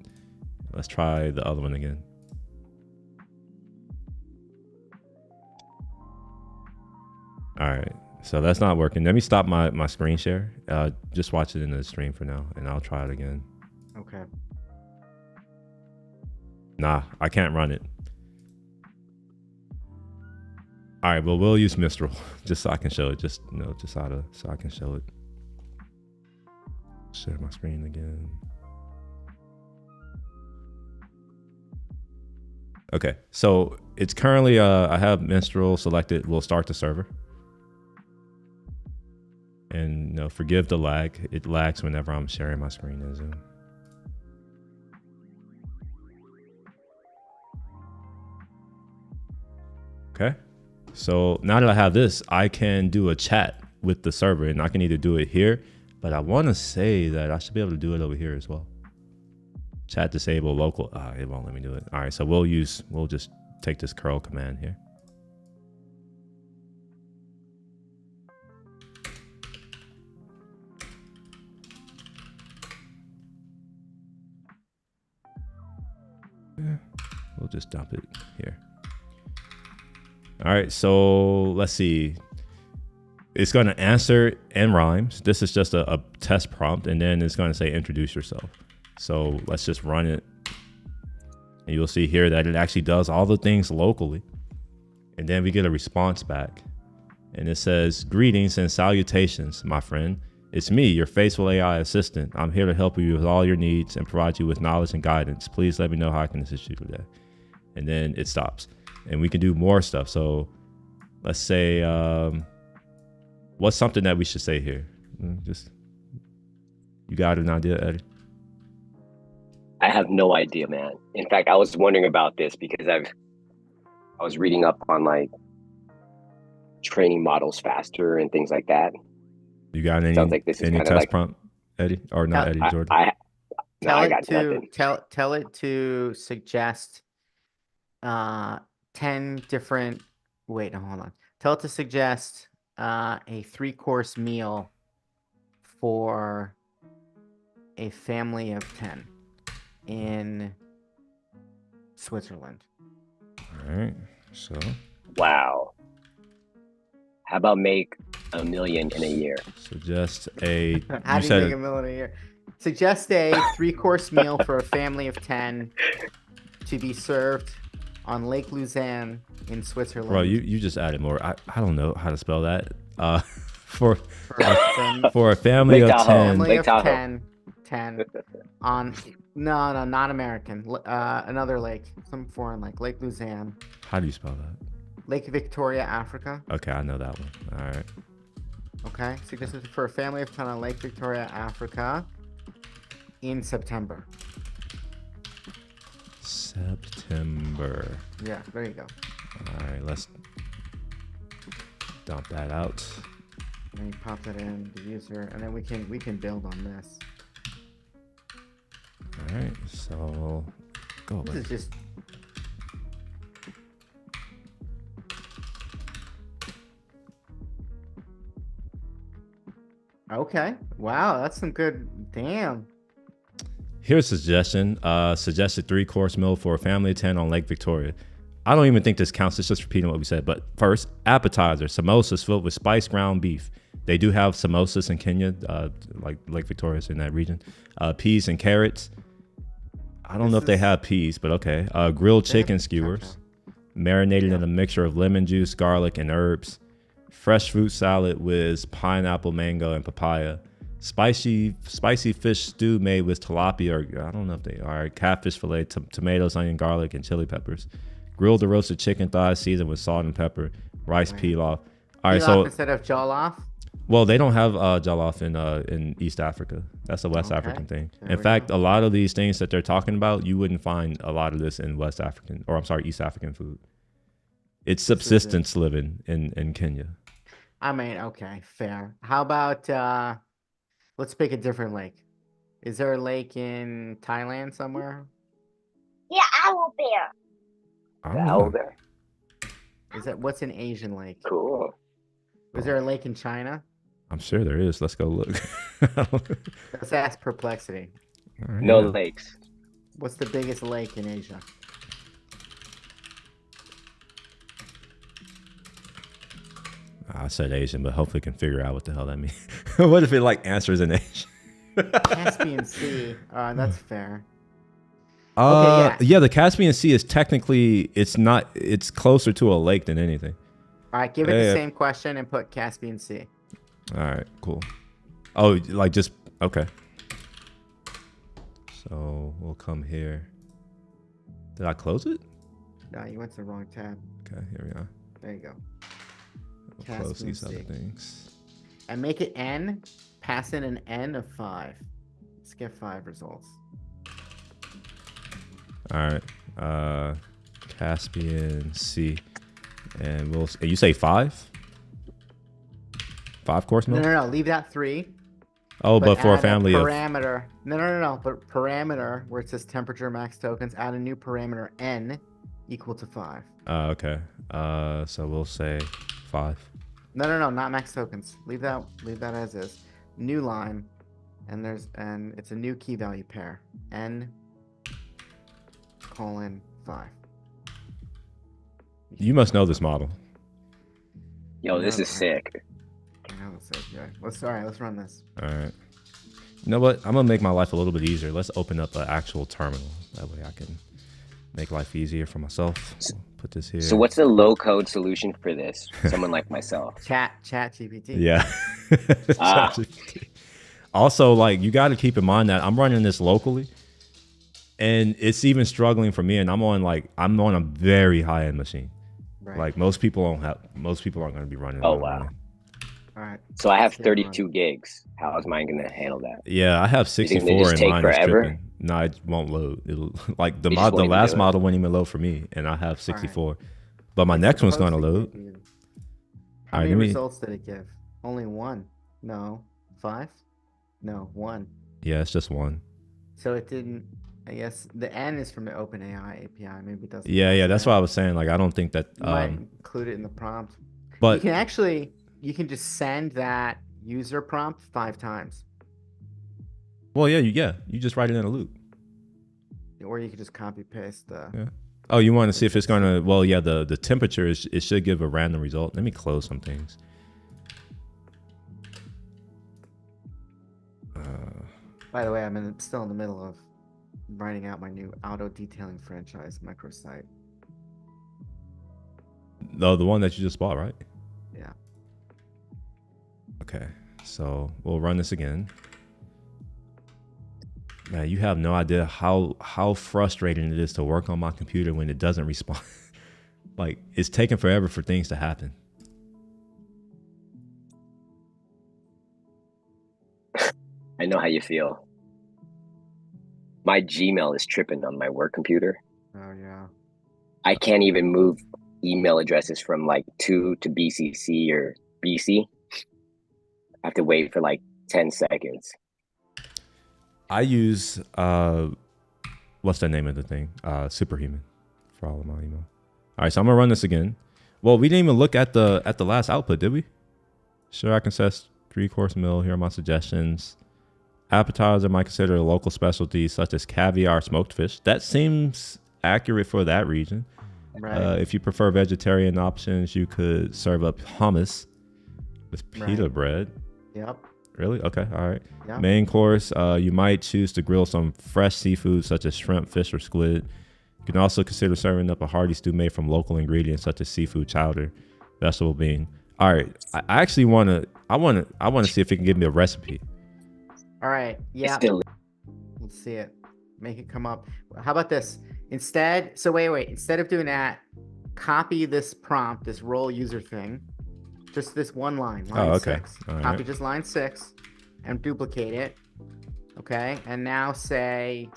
Let's try the other one again. All right, so that's not working. Let me stop my screen share. Just watch it in the stream for now, and I'll try it again. Okay. Nah, I can't run it. All right, well, we'll use Mistral just so I can show it. Just so I can show it. Share my screen again. Okay, so it's currently I have Mistral selected. We'll start the server. And forgive the lag. It lags whenever I'm sharing my screen in Zoom. Okay, so now that I have this, I can do a chat with the server, and I can either do it here, but I want to say that I should be able to do it over here as well. Chat disable local. It won't let me do it. All right, so we'll just take this curl command here. Yeah, we'll just dump it here. All right, so let's see. It's going to answer in rhymes. This is just a test prompt, and then it's going to say introduce yourself. So let's just run it. And you'll see here that it actually does all the things locally. And then we get a response back. And it says, greetings and salutations, my friend. It's me, your faithful AI assistant. I'm here to help you with all your needs and provide you with knowledge and guidance. Please let me know how I can assist you today. And then it stops. And we can do more stuff. So let's say, what's something that we should say here? Just, you got an idea, Eddie? I have no idea, man. In fact, I was wondering about this because I was reading up on like training models faster and things like that. You got any, Sounds like this is any kinda test like- prompt, Eddie? Or not Eddie, Jordan? I Tell I it got to nothing. tell it to suggest 10 different. Wait, no, hold on. Tell it to suggest a 3-course meal for a family of 10 in Switzerland. All right. So Wow. How about make $1 million in a year? suggest a. How You do you said make $1 million a year? Suggest a 3-course meal for a family of 10 to be served on Lake Luzerne in Switzerland. bro. You just added more. I don't know how to spell that. For For a family Lake of Tahoe. 10. family Lake of Tahoe. 10 on no, not American. Another lake, some foreign Lake Luzerne, How do you spell that? Lake Victoria, Africa. Okay, I know that one. All right. Okay, suggested for a family of 10 on Lake Victoria, Africa, in September. September. Yeah, there you go. All right, let's dump that out. And you pop that in the user, and then we can build on this. All right, so go This away. is just okay. Wow, that's some good. Damn. Here's a suggestion. Suggested 3-course meal for a family of 10 on Lake Victoria. I don't even think this counts. It's just repeating what we said. But first, appetizer, samosas filled with spiced ground beef. They do have samosas in Kenya, like Lake Victoria's in that region. Peas and carrots. I don't know if they have peas, but okay. Grilled chicken skewers, marinated in a mixture of lemon juice, garlic, and herbs. Fresh fruit salad with pineapple, mango, and papaya. Spicy fish stew made with tilapia, or I don't know if they are. Catfish fillet, tomatoes, onion, garlic, and chili peppers. Grilled or roasted chicken thighs seasoned with salt and pepper. Rice pilaf. All right, Pilaf so instead of jollof. well, they don't have jollof in East Africa. That's a West African thing. In fact, a lot of these things that they're talking about, you wouldn't find a lot of this in East African food. It's subsistence living in Kenya. I mean, okay, fair. How about let's pick a different lake. Is there a lake in Thailand somewhere? Yeah, owl bear. I The don't owl know. bear. What's an Asian lake? Cool. Is there a lake in China? I'm sure there is. Let's go look. Let's ask Perplexity. All right, No yeah. lakes. What's the biggest lake in Asia? I said Asian, but hopefully can figure out what the hell that means. What if it answers in Asian? Caspian Sea. That's fair. Yeah, the Caspian Sea is technically it's closer to a lake than anything. All right, give it Yeah. the same question and put Caspian Sea. All right, cool. Oh, just okay. So we'll come here. Did I close it? No, you went to the wrong tab. Okay, here we are. There you go. We'll close Caspian these other Sea. things. And make it N. Pass in an N of 5. Let's get 5 results. All right, Caspian Sea, and you say 5? 5-course meal? No. Leave that 3. Oh, but for a add family of parameter. No. But parameter where it says temperature max tokens. Add a new parameter N equal to 5. okay. So we'll say 5. No. Not max tokens. Leave that as is. New line, and it's a new key value pair. N : 5. You must know this model. Yo, this is sick. I know it's so good. Let's run this. All right. You know what? I'm gonna make my life a little bit easier. Let's open up an actual terminal. That way I can make life easier for myself. Put this here. So what's the low code solution for this? Someone like myself. Chat GPT. Yeah. Ah. Also, you got to keep in mind that I'm running this locally, and it's even struggling for me. And I'm on a very high end machine. Right. Most people aren't going to be running. Oh, what I'm wow. running. All right. So I have Let's get 32 gigs. How is mine gonna handle that? Yeah, I have You think they 64 just and take mine forever? is tripping. No, it won't load. It'll the They just won't even last do it. model won't even load for me, and I have 64. But my next one's going to load. How All right, many give me. results did it give? Only 1. No. 5? No, 1. Yeah, it's just one. So it didn't. I guess the N is from the OpenAI API. Maybe it doesn't. Yeah, that's what I was saying. Like, I don't think that. You might include it in the prompt. You But can just send that user prompt 5 times, well, you just write it in a loop. or you could just copy paste the. Yeah. Oh, you want to see if it's gonna? Well, yeah. The temperature is. It should give a random result. Let me close some things. By the way, I'm still in the middle of writing out my new auto detailing franchise microsite. No, the one that you just bought, right? Yeah. Okay, so we'll run this again. Man, you have no idea how frustrating it is to work on my computer when it doesn't respond. Like, it's taking forever for things to happen. I know how you feel. My Gmail is tripping on my work computer. Oh yeah. I can't even move email addresses from like 2 to BCC or BC. I have to wait for like 10 seconds. I use what's the name of the thing? Superhuman for all of my email. All right, so I'm gonna run this again. Well, we didn't even look at the last output, did we? Sure, I can set 3-course meal. Here are my suggestions. Appetizer might consider a local specialty such as caviar, smoked fish. That seems accurate for that region. Right. If you prefer vegetarian options, you could serve up hummus with pita bread. Yep. Really? Okay. All right. Yep. Main course, you might choose to grill some fresh seafood such as shrimp, fish, or squid. You can also consider serving up a hearty stew made from local ingredients such as seafood chowder, vegetable bean. All right. I actually want to see if it can give me a recipe. All right. Yeah. Let's see it. Make it come up. How about this? Instead of doing that, copy this prompt, this role user thing. Just this one line 6. All Copy right. just line 6 and duplicate it. Okay. And now say,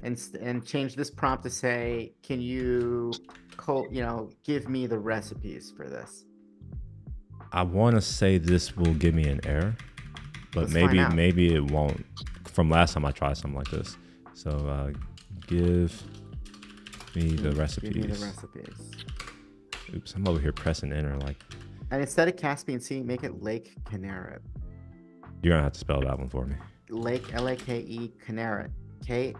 and change this prompt to say, can you give me the recipes for this? I want to say this will give me an error, but Let's maybe it won't. From last time I tried something like this. So give me the recipes. Give me the recipes. Oops, I'm over here pressing enter like. And instead of Caspian Sea, make it Lake Kinneret. You're gonna have to spell that one for me. Lake Lake Kinneret. Kinerret. Okay.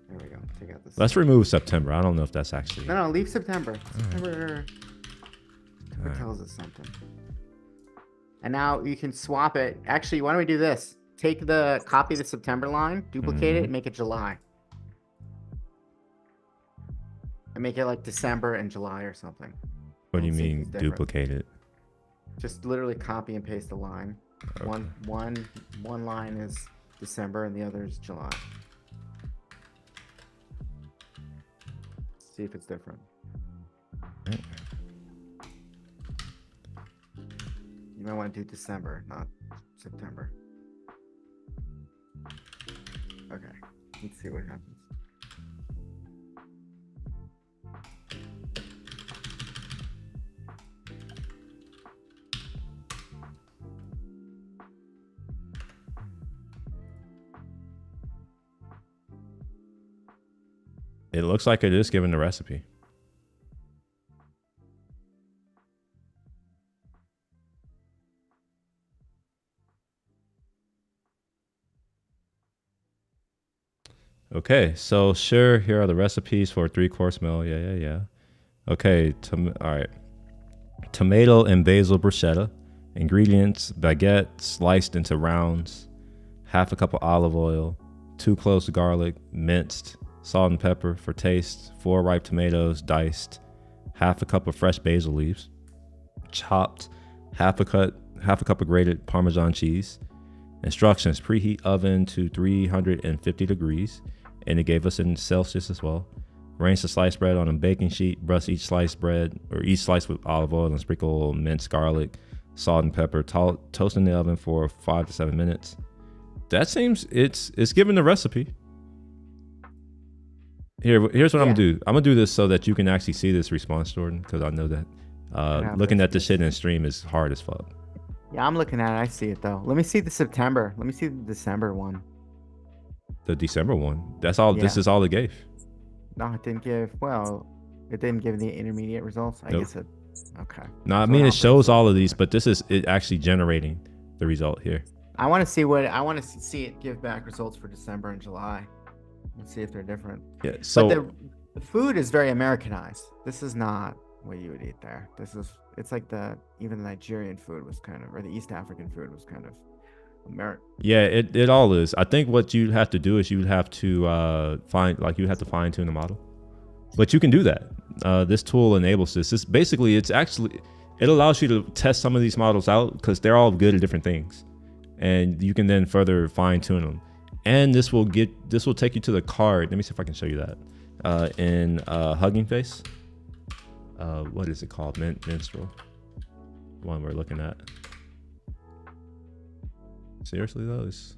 There we go. Take out this. Let's remove September. I don't know if that's actually. No, leave September. September Right. tells us something. And now you can swap it. Actually, why don't we do this? Copy the September line, duplicate it, and make it July. And make it like December and July or something. What do you Let's see if mean it's different. duplicate it? Just literally copy and paste the line. Okay. One line is December and the other is July. See if it's different. Okay. You might want to do December, not September. Okay, let's see what happens. It looks like it is given the recipe. Okay, so sure, here are the recipes for a 3-course meal. Yeah. Okay, all right. Tomato and basil bruschetta. Ingredients: baguette sliced into rounds, half a cup of olive oil, 2 cloves of garlic, minced, salt and pepper for taste, 4 ripe tomatoes diced, half a cup of fresh basil leaves, chopped, half a cup of grated Parmesan cheese. Instructions: preheat oven to 350 degrees, and it gave us in Celsius as well. Arrange the sliced bread on a baking sheet. Brush each slice with olive oil and sprinkle minced garlic, salt and pepper. Toast in the oven for 5 to 7 minutes. That seems it's given the recipe. Here's what I'm gonna do. I'm gonna do this so that you can actually see this response, Jordan, because I know that looking at this shit in stream is hard as fuck. Yeah, I'm looking at it. I see it though. Let me see the September. Let me see the December one. The December one. That's all. This Yeah. is all it gave. No, it didn't give. Well, it didn't give the intermediate results. I Nope. guess it. Okay. No, I So mean don't it think shows so. all of these, but this is it actually generating the result here. I want to see what I want to see it give back results for December and July. Let's see if they're different. Yeah. So But the food is very Americanized. This is not what you would eat there. It's like even the Nigerian food was kind of, or the East African food was kind of American. yeah, it all is. I think what you'd have to do is you'd have to fine tune the model, but you can do that. This tool enables this. It allows you to test some of these models out because they're all good at different things, and you can then further fine tune them. And this will take you to the card. Let me see if I can show you that in Hugging Face. What is it called? Minstrel. The one we're looking at. Seriously though, is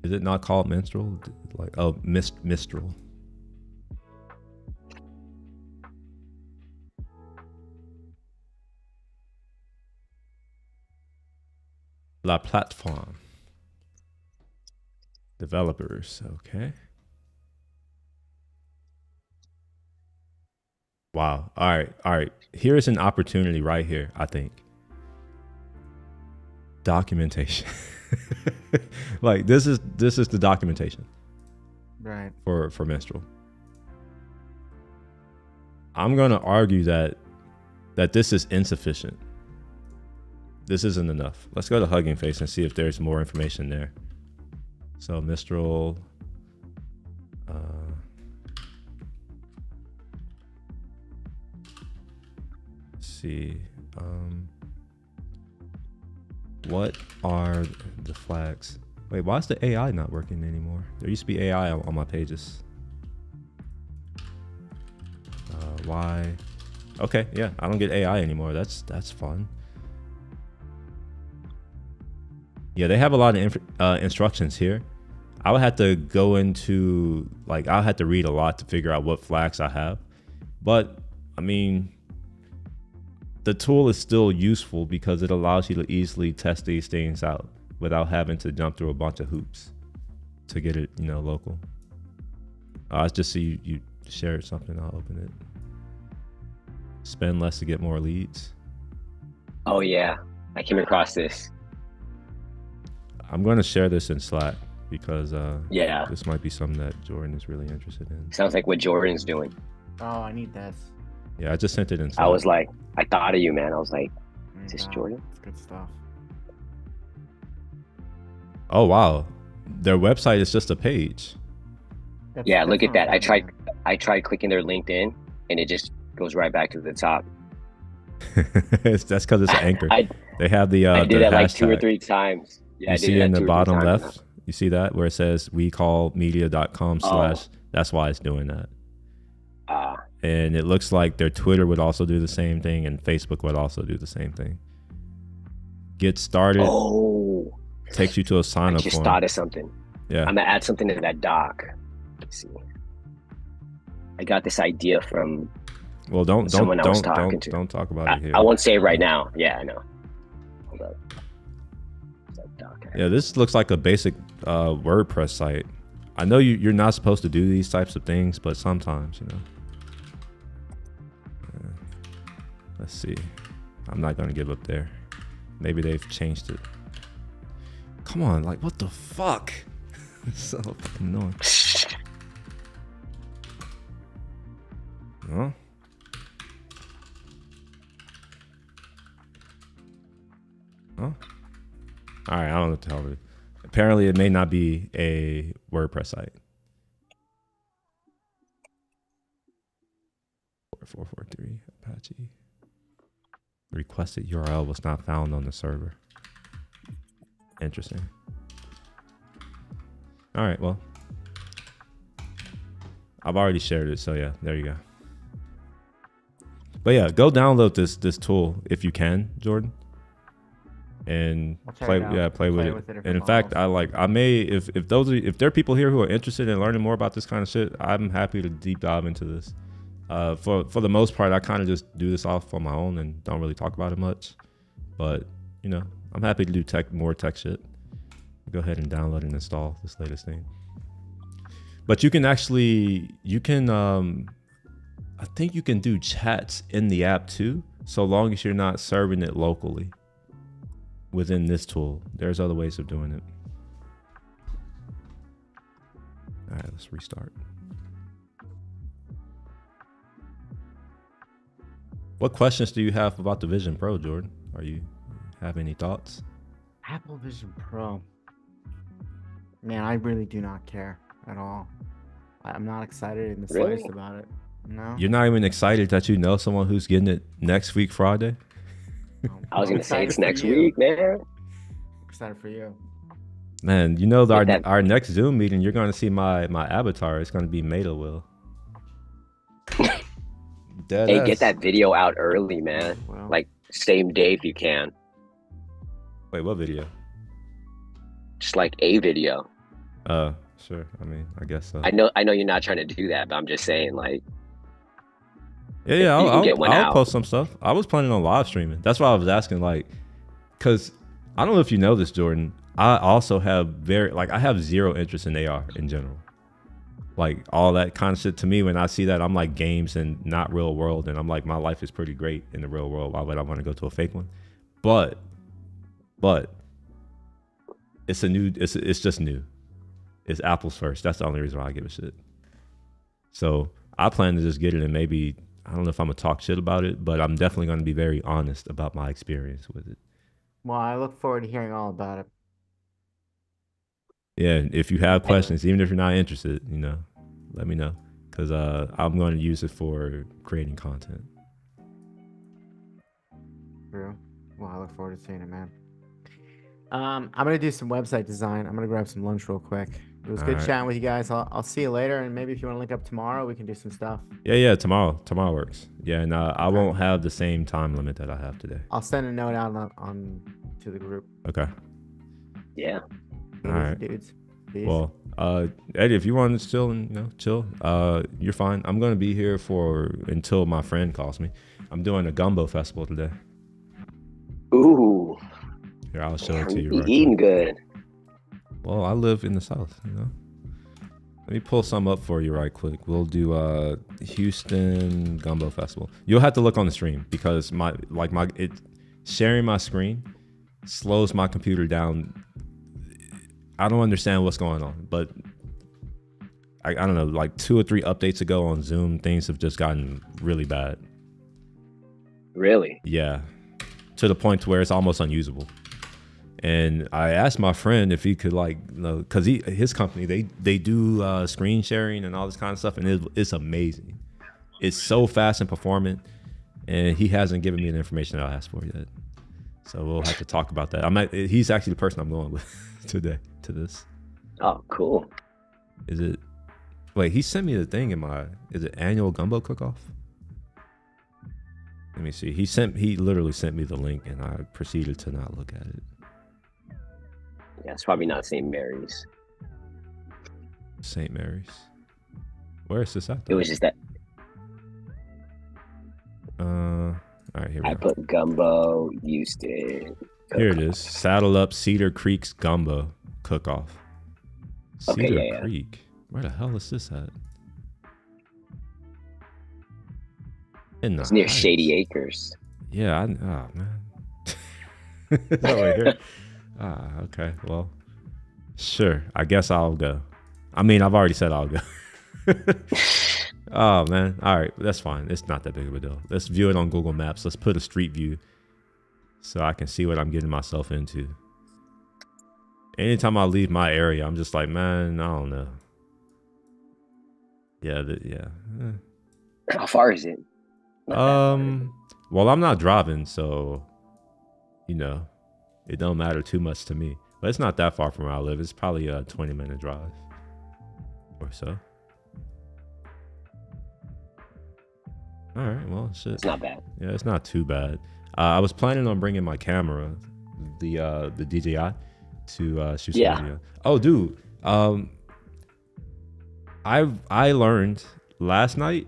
it not called Minstrel? Like, oh, Mistral. La Plateforme. Developers, okay. Wow. All right. Here's an opportunity right here, I think. Documentation. Like this is the documentation. Right. For Minstrel. I'm gonna argue that this is insufficient. This isn't enough. Let's go to Hugging Face and see if there's more information there. So Mistral, let's see. What are the flags? Wait, why is the AI not working anymore? There used to be AI on my pages. Why? Okay, yeah, I don't get AI anymore. That's fun. Yeah, they have a lot of instructions here. I would have to go into, like, I'll have to read a lot to figure out what flags I have. But, I mean, the tool is still useful because it allows you to easily test these things out without having to jump through a bunch of hoops to get it, local. I just see you shared something. I'll open it. Spend less to get more leads. Oh yeah, I came across this. I'm going to share this in Slack because Yeah, this might be something that Jordan is really interested in. sounds like what Jordan's doing. Oh, I need this. Yeah, I just sent it in Slack. I was like, I thought of you, man. I was like, I is need this that. Jordan? It's good stuff. Oh wow, their website is just a page. Yeah, look at what I'm that. saying, I tried clicking their LinkedIn, and it just goes right back to the top. That's because it's an anchor. They have the I did the that like 2 or hashtag. 3 times. Yeah, You I did see that in the 2 or 3 bottom times. left, you see that where it says wecallmedia.com/. That's why it's doing that. And it looks like their Twitter would also do the same thing, and Facebook would also do the same thing. Get started. Oh, Takes you to a sign I up just form. thought of something. Yeah. I'm gonna add something to that doc. Let's see. I got this idea from Well, don't someone I was talk about it here. I won't say it right now. Yeah, I know. Hold up. That doc. Yeah, this looks like a basic WordPress site. I know you're not supposed to do these types of things, but sometimes, Yeah. Let's see. I'm not gonna give up there. Maybe they've changed it. Come on, like what the fuck? It's so fucking annoying. Huh? Huh? All right, I don't know what to tell you. Apparently, it may not be a WordPress site. 4443 Apache. Requested URL was not found on the server. Interesting. All right, well, I've already shared it, so yeah, there you go. But yeah, go download this tool if you can, Jordan, and play with it. And in fact, I may if there are people here who are interested in learning more about this kind of shit, I'm happy to deep dive into this For the most part, I kind of just do this off on my own and don't really talk about it much. But you know, I'm happy to do more tech shit. Go ahead and download and install this latest thing. But you can I think you can do chats in the app too, so long as you're not serving it locally within this tool. There's other ways of doing it. All right, let's restart. What questions do you have about the Vision Pro, Jordan? You have any thoughts? Apple Vision Pro. Man, I really do not care at all. I'm not excited in the slightest about it. No. You're not even excited that you know someone who's getting it next week, Friday? I was going to say it's next week, man. Excited for you. Man, you know our next Zoom meeting, you're going to see my avatar. It's going to be Meta Will. Hey, get that video out early, man. Well, like same day if you can. Wait, what video? Just like a video. Sure. I mean, I guess so. I know you're not trying to do that, but I'm just saying, like. Yeah, I'll post some stuff. I was planning on live streaming. That's why I was asking, like, because I don't know if you know this, Jordan. I also have I have zero interest in AR in general. Like all that kind of shit, to me, when I see that, I'm like, games and not real world, and I'm like, my life is pretty great in the real world. Why would I want to go to a fake one? But it's just new. It's Apple's first. That's the only reason why I give a shit. So I plan to just get it, and maybe, I don't know if I'm gonna talk shit about it, but I'm definitely gonna be very honest about my experience with it. Well, I look forward to hearing all about it. Yeah, if you have questions, even if you're not interested, let me know, because I'm going to use it for creating content. True. Well, I look forward to seeing it, man. I'm gonna do some website design. I'm gonna grab some lunch real quick. It was good chatting with you guys. I'll see you later, and maybe if you want to link up tomorrow, we can do some stuff. Yeah, tomorrow works. Yeah, and I won't have the same time limit that I have today. I'll send a note out on to the group. Okay. Yeah. All right, dudes. Peace. Well, Eddie, if you want to chill and chill, you're fine. I'm gonna be here until my friend calls me. I'm doing a Gumbo Festival today. Ooh. Here, I'll show it to you. Eating good. Well, I live in the South, Let me pull some up for you right quick. We'll do Houston Gumbo Festival. You'll have to look on the stream because sharing my screen slows my computer down. I don't understand what's going on, but I don't know, like 2 or 3 updates ago on Zoom, things have just gotten really bad. Really? Yeah. To the point where it's almost unusable. And I asked my friend if he could, because his company, they do screen sharing and all this kind of stuff, and it's amazing. It's so fast and performant, and he hasn't given me the information that I asked for yet. So we'll have to talk about that. He's actually the person I'm going with today to this. Oh, cool. Is it? Wait, he sent me the thing is it annual Gumbo cook-off? Let me see. He literally sent me the link, and I proceeded to not look at it. Yeah, it's probably not St. Mary's. St. Mary's. Where is this at? It was just that. All right, here we go. I put Gumbo, Houston. Here it is. Saddle Up Cedar Creek's Gumbo Cook-Off. Cedar Creek. Where the hell is this at? It's near Shady Acres. Yeah, man. It's over here. Okay. Well, sure. I guess I'll go. I mean, I've already said I'll go. Oh, man. All right. That's fine. It's not that big of a deal. Let's view it on Google Maps. Let's put a street view so I can see what I'm getting myself into. Anytime I leave my area, I'm just like, man, I don't know. Yeah. How far is it? Well, I'm not driving, so, it don't matter too much to me. But it's not that far from where I live. It's probably a 20-minute drive or so. All right, well, shit. It's not bad. Yeah, it's not too bad. I was planning on bringing my camera, the DJI, to shoot some video. Oh, dude. I learned last night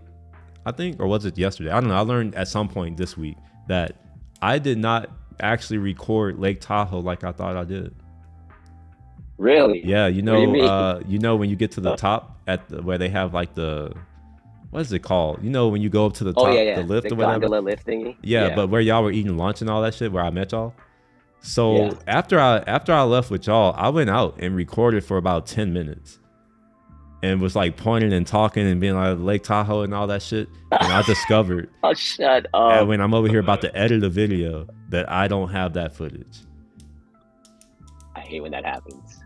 I think, or was it yesterday? I don't know. I learned at some point this week that I did not actually record Lake Tahoe like I thought I did. Really? Yeah, What do you mean? when you get to the top where they have like the, what is it called? When you go up to the Oh top, yeah, the yeah. lift The or whatever. gondola lift thingy. Yeah, Yeah. but where y'all were eating lunch and all that shit, where I met y'all. So Yeah. after I left with y'all, I went out and recorded for about 10 minutes. And was like pointing and talking and being like Lake Tahoe and all that shit. And I discovered Oh, shut up. when I'm over here about to edit a video that I don't have that footage. I hate when that happens.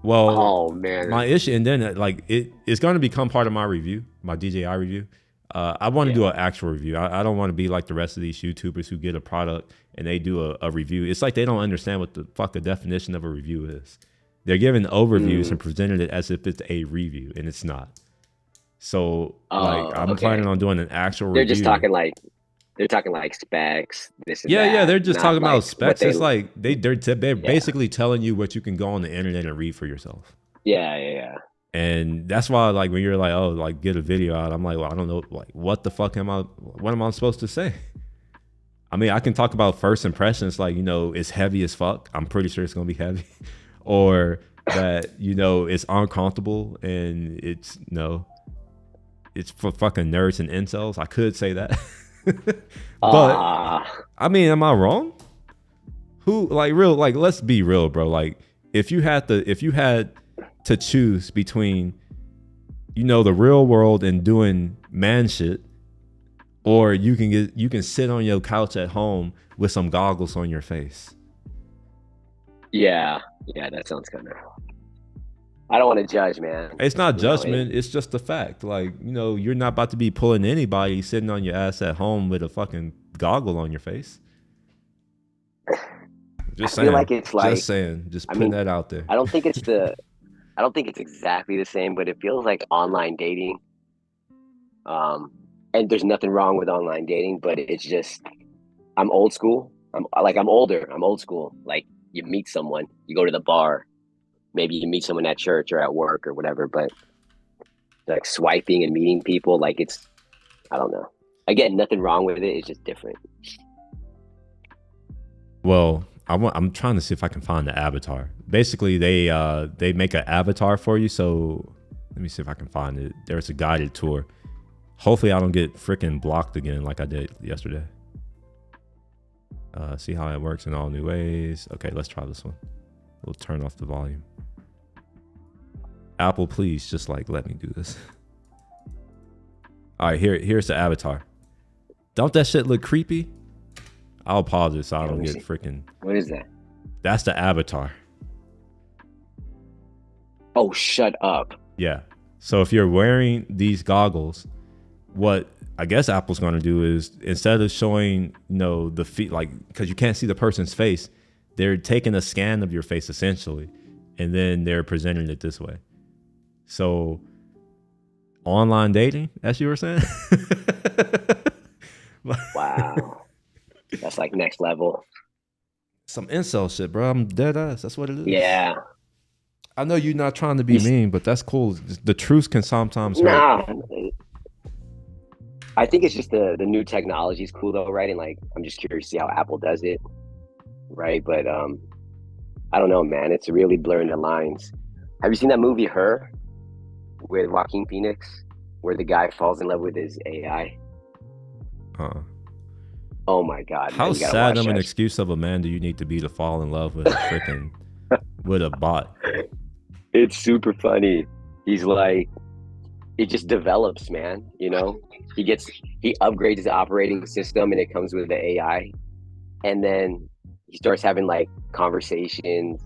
Well, Oh man. my issue, and then like it's going to become part of my review, my DJI review. I want to do an actual review. I don't want to be like the rest of these YouTubers who get a product and they do a review. It's like they don't understand what the fuck the definition of a review is. They're giving overviews and presenting it as if it's a review, and it's not. So I'm planning on doing an actual review. They're just talking like specs, this and that. Yeah, they're just talking about specs. It's like they're basically telling you what you can go on the internet and read for yourself. Yeah. And that's why, like, when you're like, oh, like, get a video out, I'm like, well, I don't know, like, what am I supposed to say? I mean, I can talk about first impressions, like, it's heavy as fuck. I'm pretty sure it's gonna be heavy. Or that, it's uncomfortable and it's it's for fucking nerds and incels. I could say that. But I mean, am I wrong? Let's be real, bro. Like, if you had to choose between the real world and doing man shit, or you can sit on your couch at home with some goggles on your face. Yeah, that sounds kind of. I don't want to judge, man. It's not judgment. It's just the fact. Like, you're not about to be pulling anybody sitting on your ass at home with a fucking goggle on your face. Just saying. I feel like it's like. Just saying. Just putting that out there. I don't think it's exactly the same, but it feels like online dating. And there's nothing wrong with online dating, but it's just, I'm old school. I'm older. I'm old school. Like, you meet someone, you go to the bar, maybe you meet someone at church or at work or whatever, but like swiping and meeting people, like, it's, I don't know. Again, nothing wrong with it. It's just different. Well, I'm trying to see if I can find the avatar. Basically, they make an avatar for you. So let me see if I can find it. There's a guided tour. Hopefully I don't get freaking blocked again like I did yesterday. See how it works in all new ways. Okay, let's try this one. We'll turn off the volume. Apple, please just like let me do this. All right, here's the avatar. Don't that shit look creepy? I'll pause it so I don't get freaking. What is that? That's the avatar. Oh, shut up. Yeah. So if you're wearing these goggles, what I guess Apple's going to do is, instead of showing, the feet, like, because you can't see the person's face, they're taking a scan of your face essentially, and then they're presenting it this way. So online dating, as you were saying. Wow. That's like next level. Some incel shit, bro. I'm dead ass. That's what it is. Yeah. I know you're not trying to be mean, but that's cool. The truth can sometimes hurt. Nah. I think it's just the new technology is cool though, right? And like, I'm just curious to see how Apple does it, right? But I don't know, man. It's really blurring the lines. Have you seen that movie Her with Joaquin Phoenix, where the guy falls in love with his AI? Oh my God! How sad of an excuse of a man do you need to be to fall in love with a freaking with a bot? It's super funny. He's like, it just develops, man. He upgrades the operating system and it comes with the AI, and then he starts having like conversations,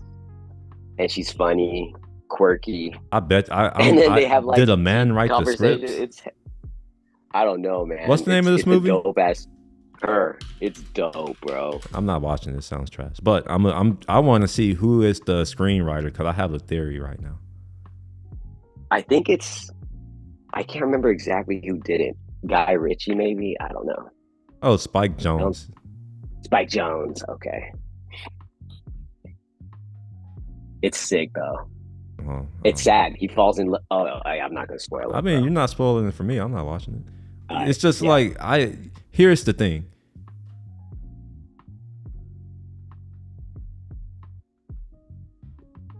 and she's funny, quirky. I bet. And then they have like, did a man write the script? I don't know, man. What's the name of this movie? Dope ass Her. It's dope, bro. I'm not watching this. Sounds trash. But I want to see who is the screenwriter, because I have a theory right now. I think I can't remember exactly who did it. Guy Ritchie, maybe? I don't know. Oh, Spike Jonze. Spike Jonze. Okay. It's sick though. It's sad. He falls in love. Oh, I'm not gonna spoil it. I mean, you're not spoiling it for me. I'm not watching it. it's just yeah. like here's the thing.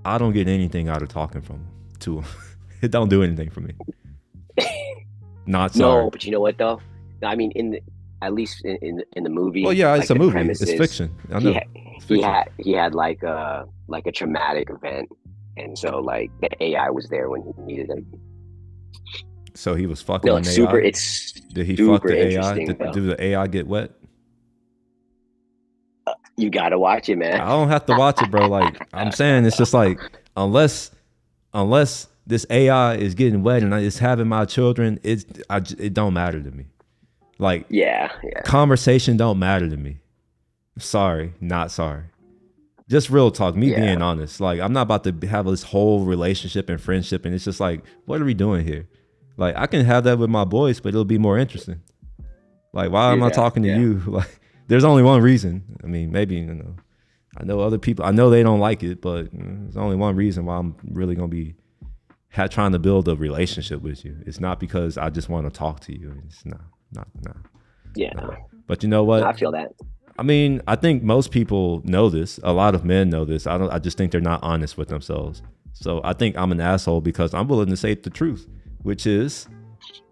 I don't get anything out of talking to him. It don't do anything for me. Not sorry. No, but you know what though? I mean, at least in the movie. Well, yeah, it's like, a the movie. premise It's is fiction. I He know. had, It's he fiction. had like a traumatic event, and so like the AI was there when he needed it. So he was fucking No, an it's AI. super. It's Did he fuck super the AI? interesting. Did Though. the AI get wet? You gotta watch it, I man. don't have to watch it, bro. Like I'm saying, it's just like unless this AI is getting wet and it's having my children, it don't matter to me. Like Yeah. conversation don't matter to me. Sorry, not sorry. Just real talk. Me Yeah. being honest. Like I'm not about to have this whole relationship and friendship, and it's just like, what are we doing here? Like I can have that with my boys, but it'll be more interesting. Like why am I talking to you? Like there's only one reason. I mean, maybe I know other people. I know they don't like it, but there's only one reason why I'm really gonna be trying to build a relationship with you. It's not because I just want to talk to you. It's not. Yeah. No. But you know what? I feel that. I mean, I think most people know this. A lot of men know this. I just think they're not honest with themselves. So I think I'm an asshole because I'm willing to say the truth, which is,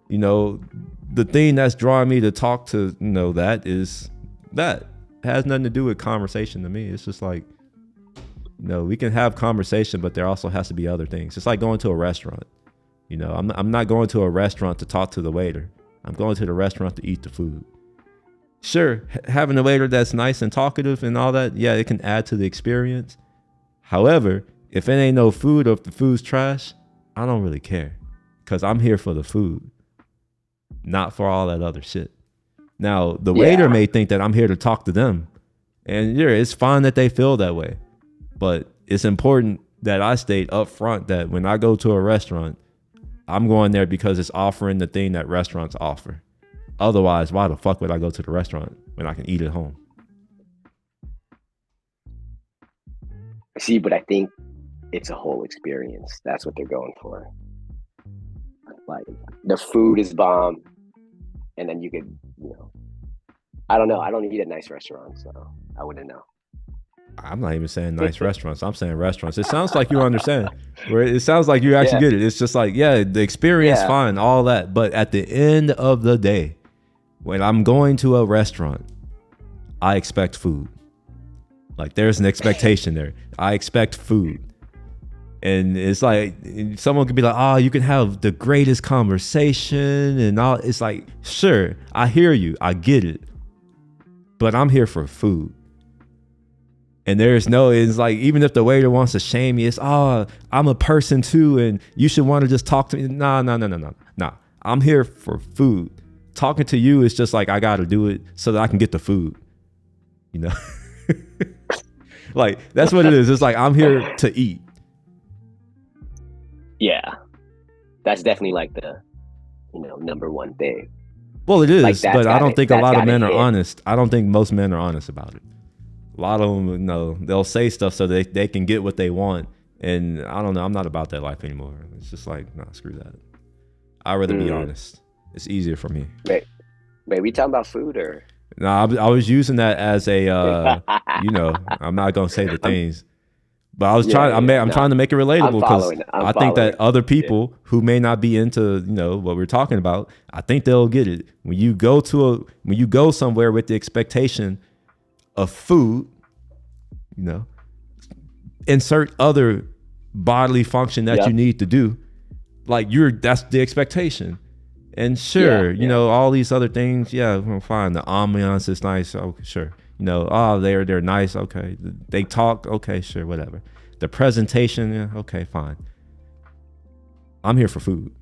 the thing that's drawing me to talk to, that is that. It has nothing to do with conversation to me. It's just like, we can have conversation, but there also has to be other things. It's like going to a restaurant. I'm not going to a restaurant to talk to the waiter. I'm going to the restaurant to eat the food. Sure, having a waiter that's nice and talkative and all that, yeah, it can add to the experience. However, if it ain't no food or if the food's trash, I don't really care because I'm here for the food, not for all that other shit. Now, the waiter may think that I'm here to talk to them, and it's fine that they feel that way. But it's important that I state up front that when I go to a restaurant, I'm going there because it's offering the thing that restaurants offer. Otherwise, why the fuck would I go to the restaurant when I can eat at home? See, but I think it's a whole experience. That's what they're going for. Like the food is bomb, and then you could, I don't know. I don't eat at nice restaurants, so I wouldn't know. I'm not even saying nice restaurants. I'm saying restaurants. It sounds like you understand. It sounds like you actually get it. It's just like, the experience, fine, all that. But at the end of the day, when I'm going to a restaurant, I expect food. Like there's an expectation there. I expect food. And it's like someone could be like, oh, you can have the greatest conversation and all. It's like, sure, I hear you. I get it. But I'm here for food. And it's like, even if the waiter wants to shame me, it's, oh, I'm a person too, and you should want to just talk to me. Nah. I'm here for food. Talking to you is just like, I got to do it so that I can get the food. Like, that's what it is. It's like, I'm here to eat. Yeah. That's definitely like the, number one thing. Well, it is, like but I don't think a lot of men are honest. I don't think most men are honest about it. A lot of them, they'll say stuff so they can get what they want. And I don't know. I'm not about that life anymore. It's just like, nah, screw that. I'd rather be honest. It's easier for me. Wait, we talking about food or? No, I was using that as a, I'm not going to say the things. But I was I'm trying to make it relatable because I think that other people who may not be into, what we're talking about, I think they'll get it. When you go somewhere with the expectation of food, insert other bodily function that you need to do, like that's the expectation. And sure, all these other things, fine. The ambiance is nice. Okay, sure. They're nice. Okay. They talk. Okay, sure, whatever. The presentation, okay, fine. I'm here for food.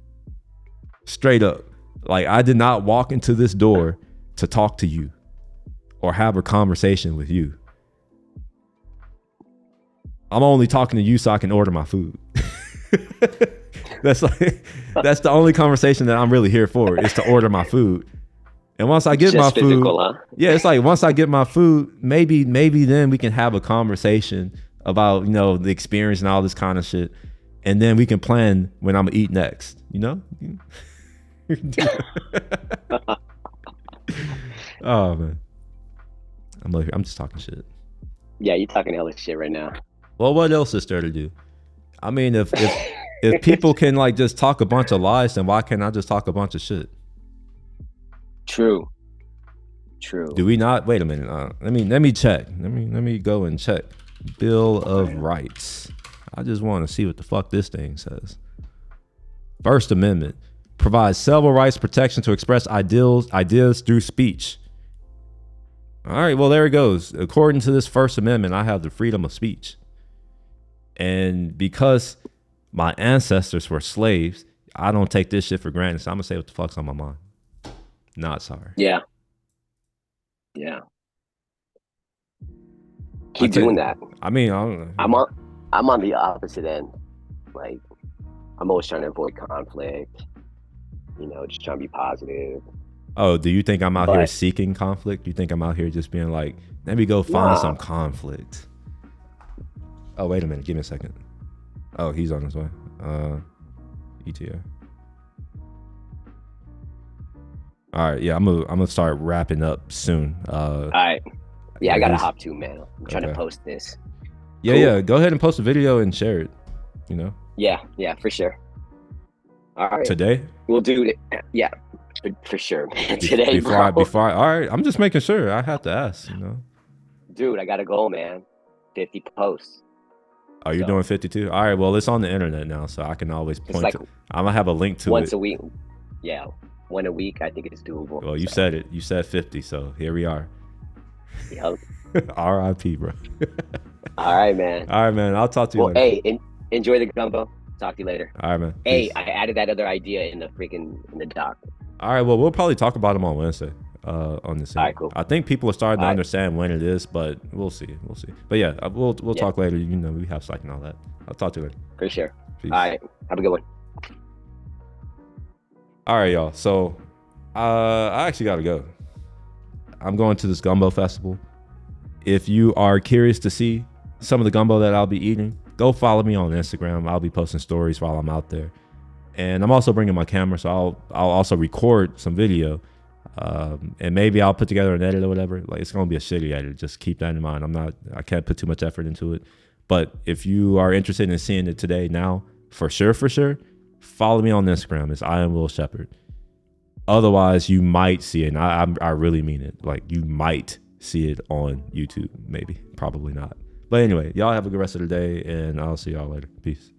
Straight up. Like, I did not walk into this door to talk to you or have a conversation with you. I'm only talking to you so I can order my food. That's the only conversation that I'm really here for, is to order my food. And once I get my physical, food, huh? it's like once I get my food, maybe then we can have a conversation about, the experience and all this kind of shit. And then we can plan when I'm gonna eat next, Oh man, I'm just talking shit. Yeah, you're talking hella shit right now. Well, what else is there to do? I mean, if people can like just talk a bunch of lies, then why can't I just talk a bunch of shit? True. Do we not? Wait a minute. Let me check. Let me go and check. Bill of Rights. I just want to see what the fuck this thing says. First Amendment provides civil rights protection to express ideas through speech. All right, well, there it goes. According to this First Amendment, I have the freedom of speech. And because my ancestors were slaves, I don't take this shit for granted. So I'm going to say what the fuck's on my mind. Not sorry. Yeah. Keep doing that. I mean, I don't know. I'm on the opposite end. Like, I'm always trying to avoid conflict. You know, just trying to be positive. Oh, do you think I'm out here seeking conflict? Do you think I'm out here just being like, let me go find some conflict? Oh, wait a minute. Give me a second. Oh, he's on his way. ETA. All right. Yeah, I'm gonna start wrapping up soon. All right. Yeah, I gotta hop too, man. I'm trying to post this. Yeah, cool. Yeah. Go ahead and post a video and share it. You know. Yeah, for sure. All right. Today? We'll do it. Yeah, for sure. Today, before. All right. I'm just making sure. I have to ask. You know. Dude, I gotta go, man. 50 posts. Oh, you're doing 52? All right. Well, it's on the internet now, so I can always point like to. I'm gonna have a link to once it. a week. Yeah, one a week. I think it's doable. Well, you said it. You said 50, so here we are. Yep. R.I.P. bro. All right, man. I'll talk to you later. Hey, enjoy the gumbo. Talk to you later. All right, man. Hey, Peace. I added that other idea in the doc. All right, well, we'll probably talk about them on Wednesday. On this. All right, cool. I think people are starting to understand when it is, but we'll see. But yeah, we'll talk later. You know, we have psych and all that. I'll talk to you later. For sure. Peace. All right, have a good one. All right, y'all. So, I actually gotta go. I'm going to this Gumbo Festival. If you are curious to see some of the gumbo that I'll be eating, go follow me on Instagram. I'll be posting stories while I'm out there. And I'm also bringing my camera, so I'll also record some video. And maybe I'll put together an edit or whatever. Like, it's gonna be a shitty edit. Just keep that in mind. I can't put too much effort into it. But if you are interested in seeing it today, now, for sure, follow me on Instagram. It's I am Will Shepherd. Otherwise, you might see it. And I really mean it. Like, you might see it on YouTube. Maybe, probably not. But anyway, y'all have a good rest of the day, and I'll see y'all later. Peace.